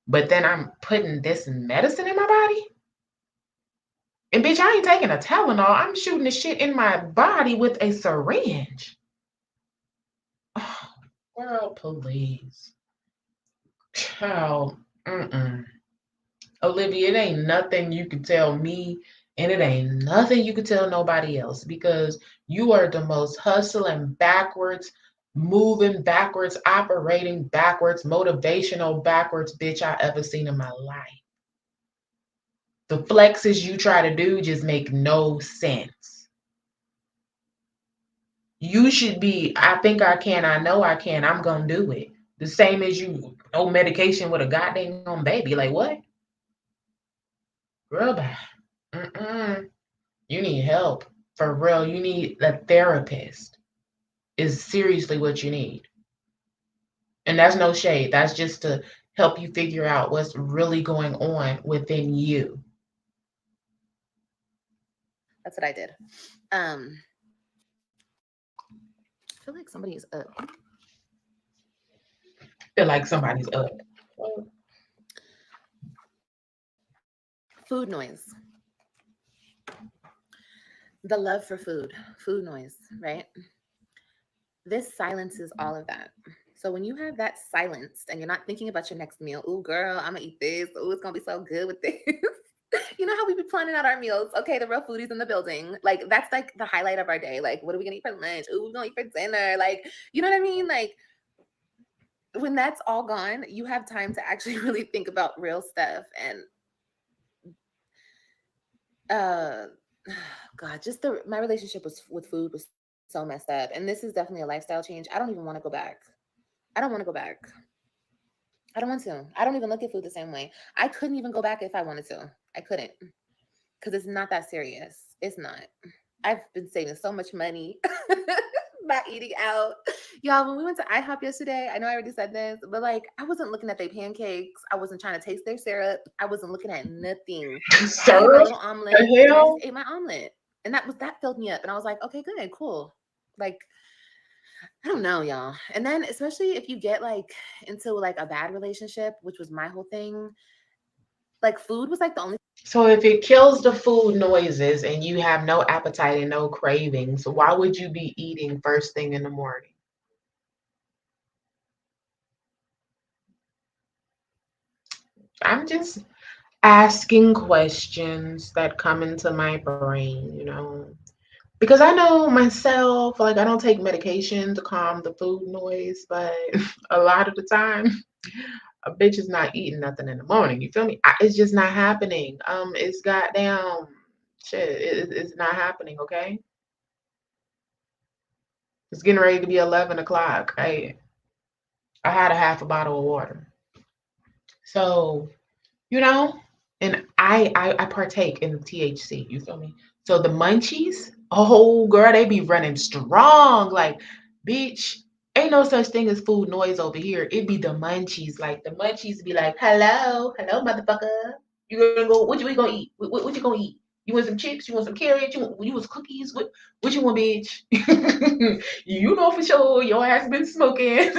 But then I'm putting this medicine in my body? And bitch, I ain't taking a Tylenol. I'm shooting the shit in my body with a syringe. Oh, girl, please. Child, Olivia, it ain't nothing you can tell me, and it ain't nothing you can tell nobody else because you are the most hustling backwards, moving backwards, operating backwards, motivational backwards bitch I ever seen in my life. The flexes you try to do just make no sense. You should be, I think I can, I know I can, I'm gonna do it. The same as you, no medication with a goddamn baby. Like what? Girl, you need help. For real, you need a therapist. Is seriously what you need. And that's no shade. That's just to help you figure out what's really going on within you. That's what I did. I feel like somebody is up. Feel like somebody's up. Food noise. The love for food noise, right? This silences all of that. So when you have that silenced and you're not thinking about your next meal, oh girl, I'm gonna eat this. Oh, it's gonna be so good with this. You know how we be planning out our meals? Okay, the real foodies in the building. Like that's like the highlight of our day. Like, what are we gonna eat for lunch? Oh, we're gonna eat for dinner. Like, you know what I mean? Like when that's all gone, you have time to actually really think about real stuff. And uh God, just my relationship with food was so messed up. And this is definitely a lifestyle change. I don't even want to go back. I don't want to go back. I don't want to. I don't even look at food the same way. I couldn't even go back if I wanted to. I couldn't because it's not that serious. It's not. I've been saving so much money not eating out. Y'all, when we went to IHOP yesterday, I know I already said this, but like I wasn't looking at their pancakes. I wasn't trying to taste their syrup. I wasn't looking at nothing. I ate my little omelet and I just ate my omelet. And that filled me up. And I was like, okay, good, cool. Like, I don't know, y'all. And then especially if you get like into like a bad relationship, which was my whole thing, Like food was like the only. So if it kills the food noises and you have no appetite and no cravings, why would you be eating first thing in the morning? I'm just asking questions that come into my brain, because I know myself, like I don't take medication to calm the food noise, but a lot of the time, a bitch is not eating nothing in the morning. You feel me? It's just not happening. It's goddamn shit. It's not happening. Okay, it's getting ready to be 11 o'clock. I had a half a bottle of water, so you know, and I partake in the THC. You feel me? So the munchies, oh girl, they be running strong. Like, bitch, ain't no such thing as food noise over here. It be the munchies. Like the munchies be like, hello, motherfucker. You gonna go? What you gonna eat? What you gonna eat? You want some chips? You want some carrots? You want some cookies? What you want, bitch? You know for sure your ass been smoking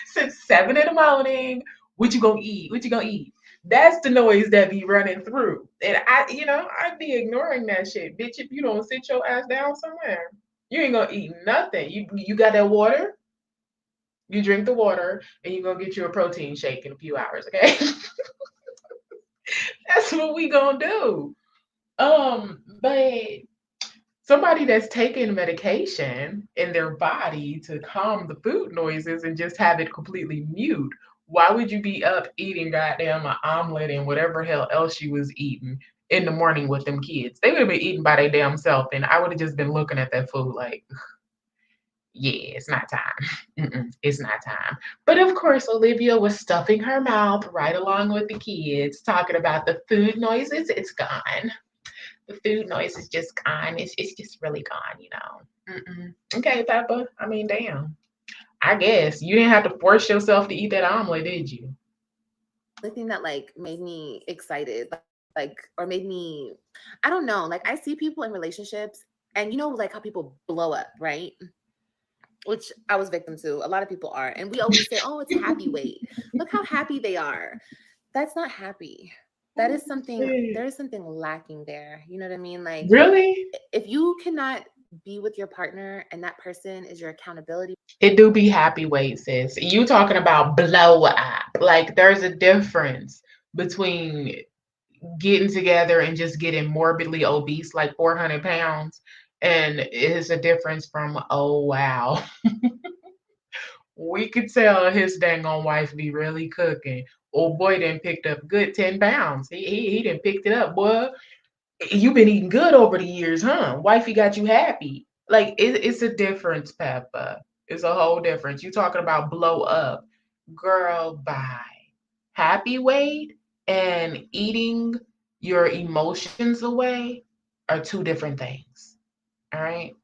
since 7 in the morning. What you gonna eat? What you gonna eat? That's the noise that be running through. And I'd be ignoring that shit. Bitch, if you don't sit your ass down somewhere, you ain't gonna eat nothing. You got that water, you drink the water, and you're gonna get you a protein shake in a few hours, okay? That's what we gonna do. But somebody that's taking medication in their body to calm the food noises and just have it completely mute. Why would you be up eating goddamn an omelet and whatever hell else you was eating in the morning with them kids? They would have been eating by their damn self, and I would have just been looking at that food like, yeah, it's not time. It's not time. But of course, Olivia was stuffing her mouth right along with the kids, talking about the food noises. It's gone. The food noise is just gone. It's just really gone. Okay, Peppa. I mean, damn. I guess you didn't have to force yourself to eat that omelet, did you? The thing that like made me excited, like or made me, I don't know, like I see people in relationships and like how people blow up, right? Which I was victim to. A lot of people are. And we always say, oh, it's happy weight. Look how happy they are. That's not happy. That is something, there is something lacking there. You know what I mean? Like Really? if you cannot be with your partner and that person is your accountability. It do be happy weight, sis. You talking about blow up. Like there's a difference between getting together and just getting morbidly obese, like 400 pounds. And it's a difference from, oh, wow. We could tell his dang on wife be really cooking. Old boy done picked up good 10 pounds. He done picked it up, boy. You been eating good over the years, huh? Wifey got you happy. Like it's a difference, Peppa. It's a whole difference. You talking about blow up. Girl, bye. Happy weight and eating your emotions away are two different things. All right.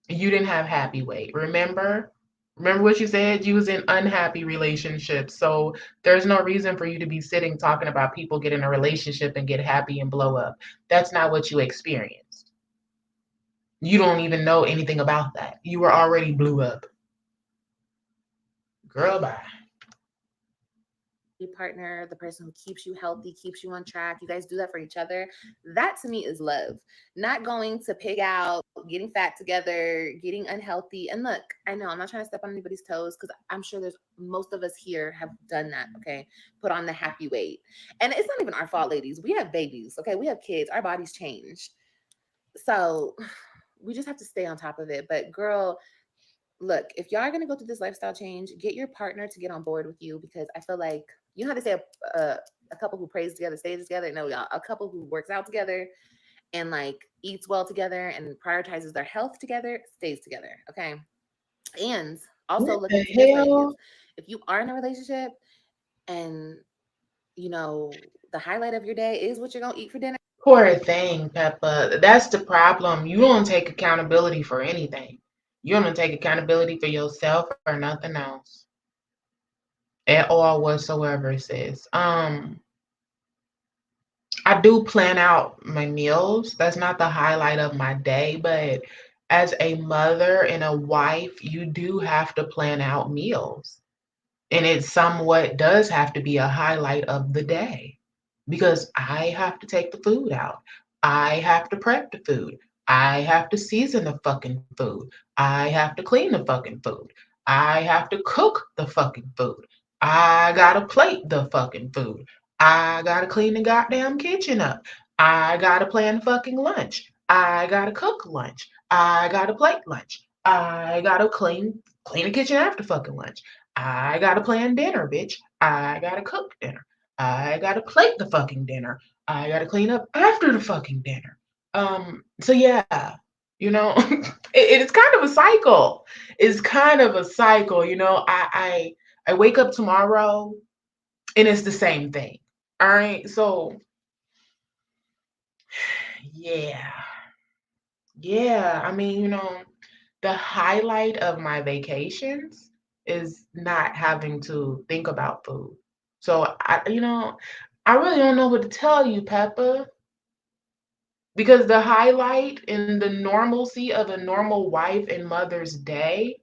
You didn't have happy weight. Remember what you said? You was in unhappy relationships. So there's no reason for you to be sitting talking about people get in a relationship and get happy and blow up. That's not what you experienced. You don't even know anything about that. You were already blew up. Girl, bye. Partner, the person who keeps you healthy, keeps you on track. You guys do that for each other. That to me is love. Not going to pig out, getting fat together, getting unhealthy. And look, I know I'm not trying to step on anybody's toes because I'm sure there's most of us here have done that. Okay. Put on the happy weight. And it's not even our fault, ladies. We have babies. Okay. We have kids. Our bodies change. So we just have to stay on top of it. But girl, look, if y'all are going to go through this lifestyle change, get your partner to get on board with you because I feel like, you know how they say a couple who prays together stays together? No, y'all, a couple who works out together and like eats well together and prioritizes their health together stays together. Okay. And also What look the into this, hell? ladies. If you are in a relationship and, the highlight of your day is what you're going to eat for dinner. Poor thing, Peppa. That's the problem. You don't take accountability for anything. You don't take accountability for yourself or nothing else at all whatsoever, sis. I do plan out my meals. That's not the highlight of my day, but as a mother and a wife, you do have to plan out meals. And it somewhat does have to be a highlight of the day. because I have to take the food out. I have to prep the food. I have to season the fucking food. I have to clean the fucking food. I have to cook the fucking food. I gotta plate the fucking food. I gotta clean the goddamn kitchen up. I gotta plan fucking lunch. I gotta cook lunch. I gotta plate lunch. I gotta clean the kitchen after fucking lunch. I gotta plan dinner, bitch. I gotta cook dinner. I gotta plate the fucking dinner. I gotta clean up after the fucking dinner. So yeah, it's kind of a cycle. It's kind of a cycle, I wake up tomorrow and it's the same thing. All right. So yeah. Yeah. I mean, the highlight of my vacations is not having to think about food. So I really don't know what to tell you, Peppa. Because the highlight in the normalcy of a normal wife and mother's day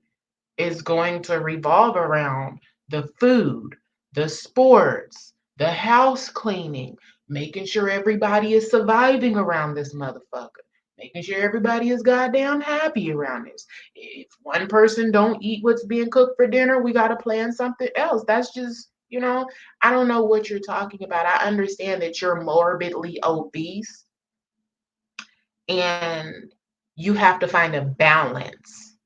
is going to revolve around the food, the sports, the house cleaning, making sure everybody is surviving around this motherfucker, making sure everybody is goddamn happy around this. If one person don't eat what's being cooked for dinner, we got to plan something else. That's just, I don't know what you're talking about. I understand that you're morbidly obese and you have to find a balance.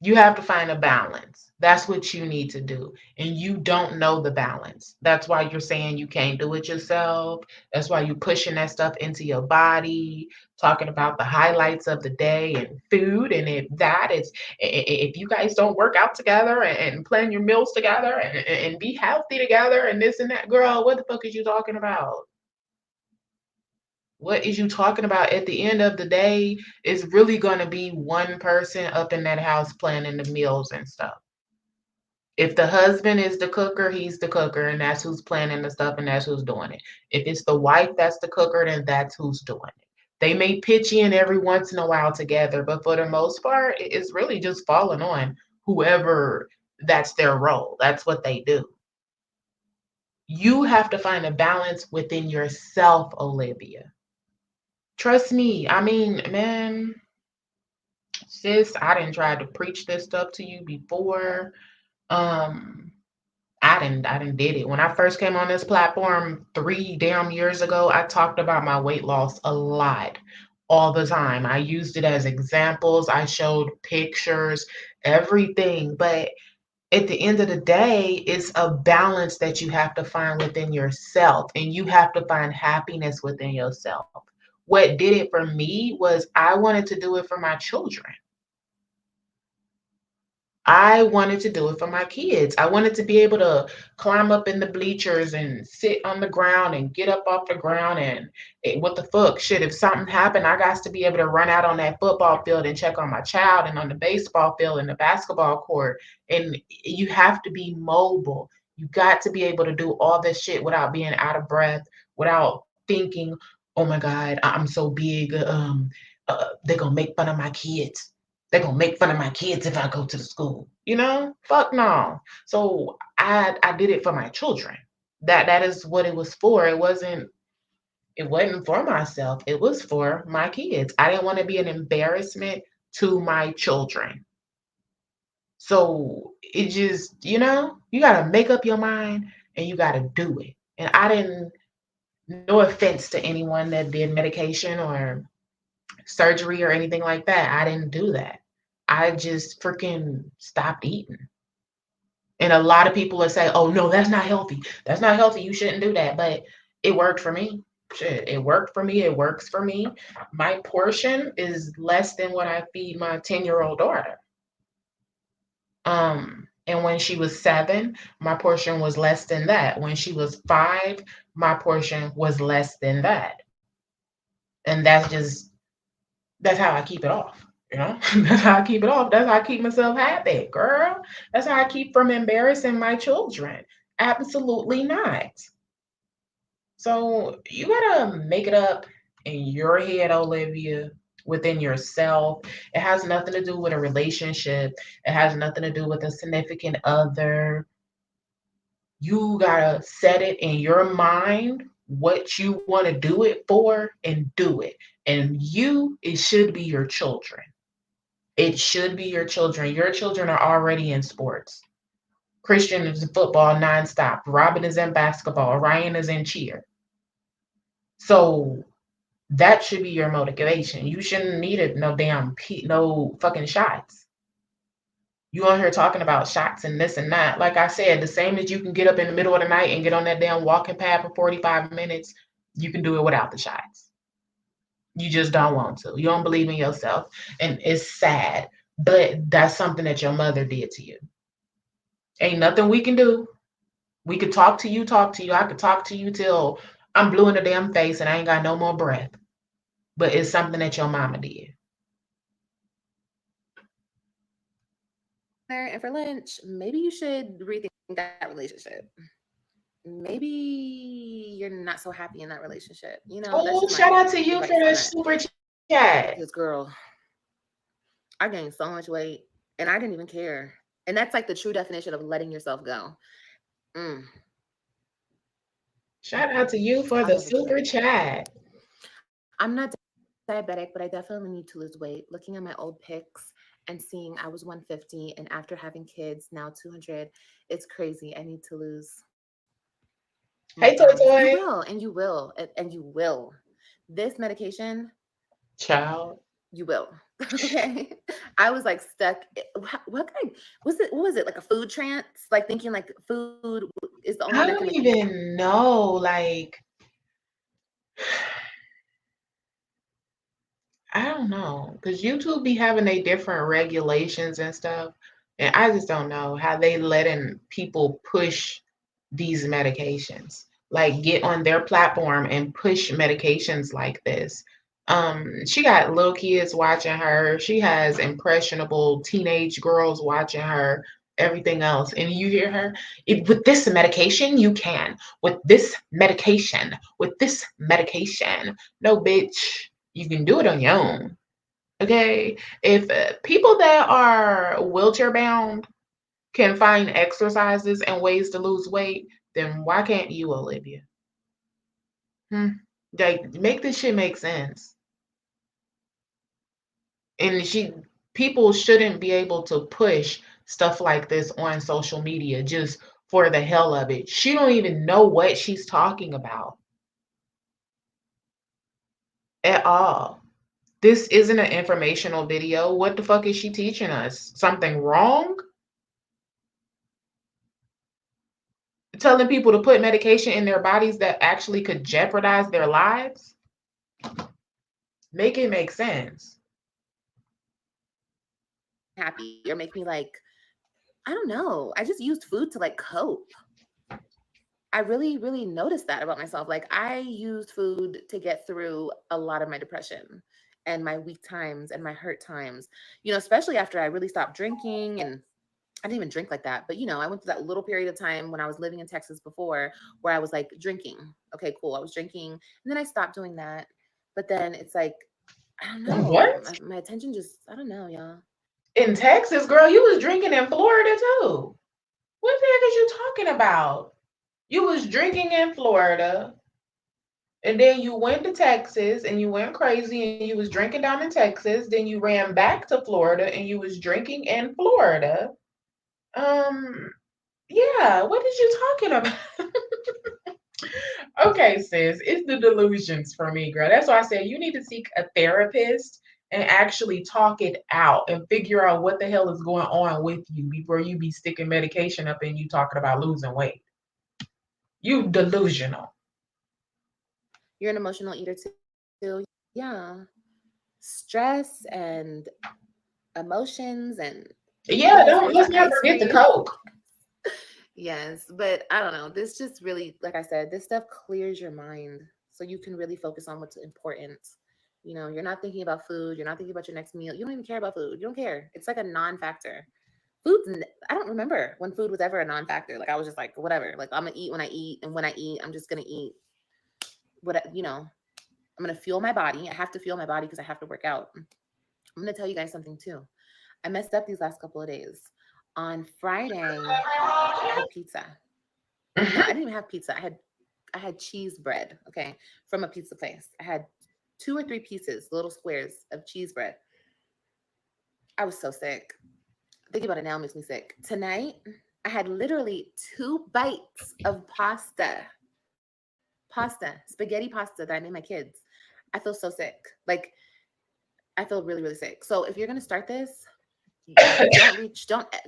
You have to find a balance. That's what you need to do. And you don't know the balance. That's why you're saying you can't do it yourself. That's why you're pushing that stuff into your body, talking about the highlights of the day and food. And if you guys don't work out together and plan your meals together and be healthy together and this and that, girl, what the fuck is you talking about? What is you talking about? At the end of the day, it's really going to be one person up in that house planning the meals and stuff. If the husband is the cooker, he's the cooker, and that's who's planning the stuff and that's who's doing it. If it's the wife that's the cooker, then that's who's doing it. They may pitch in every once in a while together, but for the most part, it's really just falling on whoever that's their role. That's what they do. You have to find a balance within yourself, Olivia. Trust me. I mean, man, sis, I didn't try to preach this stuff to you before. Um, I didn't did it. When I first came on this platform 3 damn years ago, I talked about my weight loss a lot, all the time. I used it as examples. I showed pictures, everything. But at the end of the day, it's a balance that you have to find within yourself, and you have to find happiness within yourself. What did it for me was I wanted to do it for my children. I wanted to do it for my kids. I wanted to be able to climb up in the bleachers and sit on the ground and get up off the ground and what the fuck shit. If something happened, I got to be able to run out on that football field and check on my child and on the baseball field and the basketball court. And you have to be mobile. You got to be able to do all this shit without being out of breath, without thinking, oh my God, I'm so big. They're going to make fun of my kids. They're gonna make fun of my kids if I go to the school. Fuck no. So I did it for my children. That is what it was for. It wasn't for myself. It was for my kids. I didn't want to be an embarrassment to my children. So it just, you gotta make up your mind and you gotta do it. And I didn't, no offense to anyone that did medication or surgery or anything like that. I didn't do that. I just freaking stopped eating. And a lot of people will say, oh, no, that's not healthy. That's not healthy. You shouldn't do that. But it worked for me. Shit, it worked for me. It works for me. My portion is less than what I feed my 10-year-old daughter. And when she was 7, my portion was less than that. When she was 5, my portion was less than that. And that's how I keep it off. That's how I keep it off. That's how I keep myself happy, girl. That's how I keep from embarrassing my children. Absolutely not. So you gotta make it up in your head, Olivia, within yourself. It has nothing to do with a relationship. It has nothing to do with a significant other. You gotta set it in your mind what you want to do it for and do it. And it should be your children. It should be your children. Your children are already in sports. Christian is in football nonstop. Robin is in basketball. Ryan is in cheer. So that should be your motivation. You shouldn't need it no no fucking shots. You on here talking about shots and this and that. Like I said, the same as you can get up in the middle of the night and get on that damn walking pad for 45 minutes, you can do it without the shots. You just don't want to. You don't believe in yourself. And it's sad, but that's something that your mother did to you. Ain't nothing we can do. We could talk to you, talk to you. I could talk to you till I'm blue in the damn face and I ain't got no more breath. But it's something that your mama did. And for lunch, maybe you should rethink that relationship. Maybe you're not so happy in that relationship. That's Oh, just shout my out to you for advice the on it. super chat. Because, girl, I gained so much weight and I didn't even care. And that's like the true definition of letting yourself go. Shout out to you for I'll the never do super that again. chat. I'm not diabetic, but I definitely need to lose weight. Looking at my old pics and seeing I was 150 and after having kids, now 200, it's crazy. I need to lose more Hey, Toy pounds. You Toy. will, and you will, and you will. This medication, Child. you will. Okay. I was like stuck. What kind was it? What was it? Like a food trance? Like thinking like food is the only one I that can don't make. even know. Like, I don't know. Because YouTube be having a different regulations and stuff. And I just don't know how they letting people push these medications. Like get on their platform and push medications like this. She got little kids watching her. She has impressionable teenage girls watching her, everything else. And you hear her, with this medication, you can. With this medication, with this medication. No, bitch, you can do it on your own. Okay? If people that are wheelchair bound can find exercises and ways to lose weight, then why can't you, Olivia? Like, make this shit make sense. And people shouldn't be able to push stuff like this on social media just for the hell of it. She don't even know what she's talking about at all. This isn't an informational video. What the fuck is she teaching us? Something wrong? Telling people to put medication in their bodies that actually could jeopardize their lives? Make it make sense. Happy or make me like, I don't know. I just used food to like cope. I really, really noticed that about myself. Like I used food to get through a lot of my depression and my weak times and my hurt times, especially after I really stopped drinking. And I didn't even drink like that. But, I went through that little period of time when I was living in Texas before where I was like drinking. Okay, cool. I was drinking. And then I stopped doing that. But then it's like, I don't know. What? My attention just, I don't know, y'all. In Texas, girl, you was drinking in Florida too. What the heck is you talking about? You was drinking in Florida, and then you went to Texas and you went crazy and you was drinking down in Texas. Then you ran back to Florida and you was drinking in Florida. Um, yeah, what is you talking about? Okay, sis, it's the delusions for me, girl. That's why I said you need to seek a therapist and actually talk it out and figure out what the hell is going on with you before you be sticking medication up and you talking about losing weight. You delusional. You're an emotional eater too. Yeah. Stress and emotions and Yeah, all don't sorts of let's not ice forget the cream. coke. Yes, but I don't know. This just really, like I said, this stuff clears your mind so you can really focus on what's important. You're not thinking about food. You're not thinking about your next meal. You don't even care about food. You don't care. It's like a non-factor. I don't remember when food was ever a non-factor. Like I was just like, whatever. Like I'm gonna eat when I eat, and when I eat, I'm just gonna eat. I'm gonna fuel my body. I have to fuel my body because I have to work out. I'm gonna tell you guys something too. I messed up these last couple of days. On Friday, I had pizza. No, I Mhm. didn't even have pizza. I had cheese bread, okay, from a pizza place. I had 2 or 3 pieces, little squares of cheese bread. I was so sick. Thinking about it now makes me sick. Tonight, I had literally 2 bites of pasta, spaghetti pasta that I made my kids. I feel so sick. Like I feel really, really sick. So if you're gonna start this,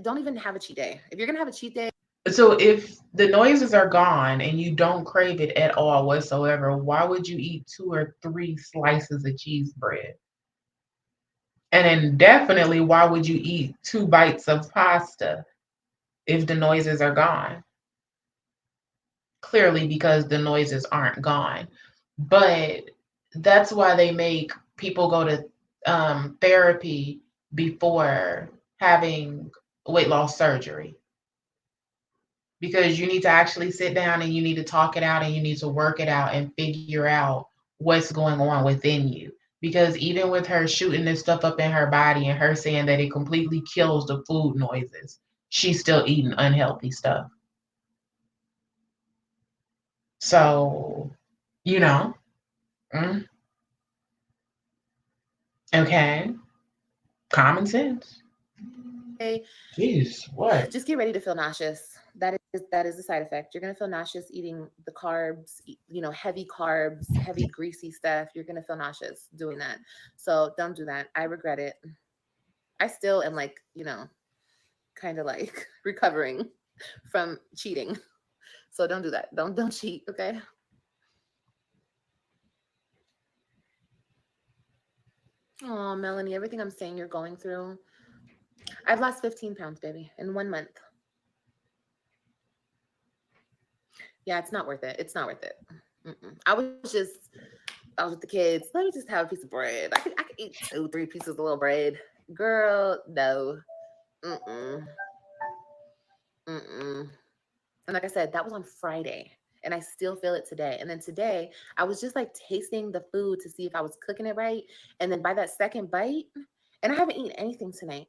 don't even have a cheat day. If you're gonna have a cheat day, So if the noises are gone and you don't crave it at all whatsoever, why would you eat 2 or 3 slices of cheese bread? And then definitely, why would you eat 2 bites of pasta if the noises are gone? Clearly, because the noises aren't gone. But that's why they make people go to therapy before having weight loss surgery, because you need to actually sit down and you need to talk it out and you need to work it out and figure out what's going on within you. Because even with her shooting this stuff up in her body and her saying that it completely kills the food noises, she's still eating unhealthy stuff. So, you know, mm, okay, common sense. Jeez, what? just get ready to feel nauseous. That is the side effect. You're gonna feel nauseous eating the carbs, heavy carbs, heavy greasy stuff. You're gonna feel nauseous doing that. So don't do that. I regret it. I still am like, kind of like recovering from cheating. So don't do that. Don't cheat, okay? Oh, Melanie, everything I'm saying you're going through. I've lost 15 pounds, baby, in 1 month. Yeah, it's not worth it. It's not worth it. Mm-mm. I was with the kids. Let me just have a piece of bread. I could eat 2, 3 pieces of little bread. Girl, no. Mm-mm. Mm-mm. And like I said, that was on Friday. And I still feel it today. And then today, I was just like tasting the food to see if I was cooking it right. And then by that second bite, and I haven't eaten anything tonight.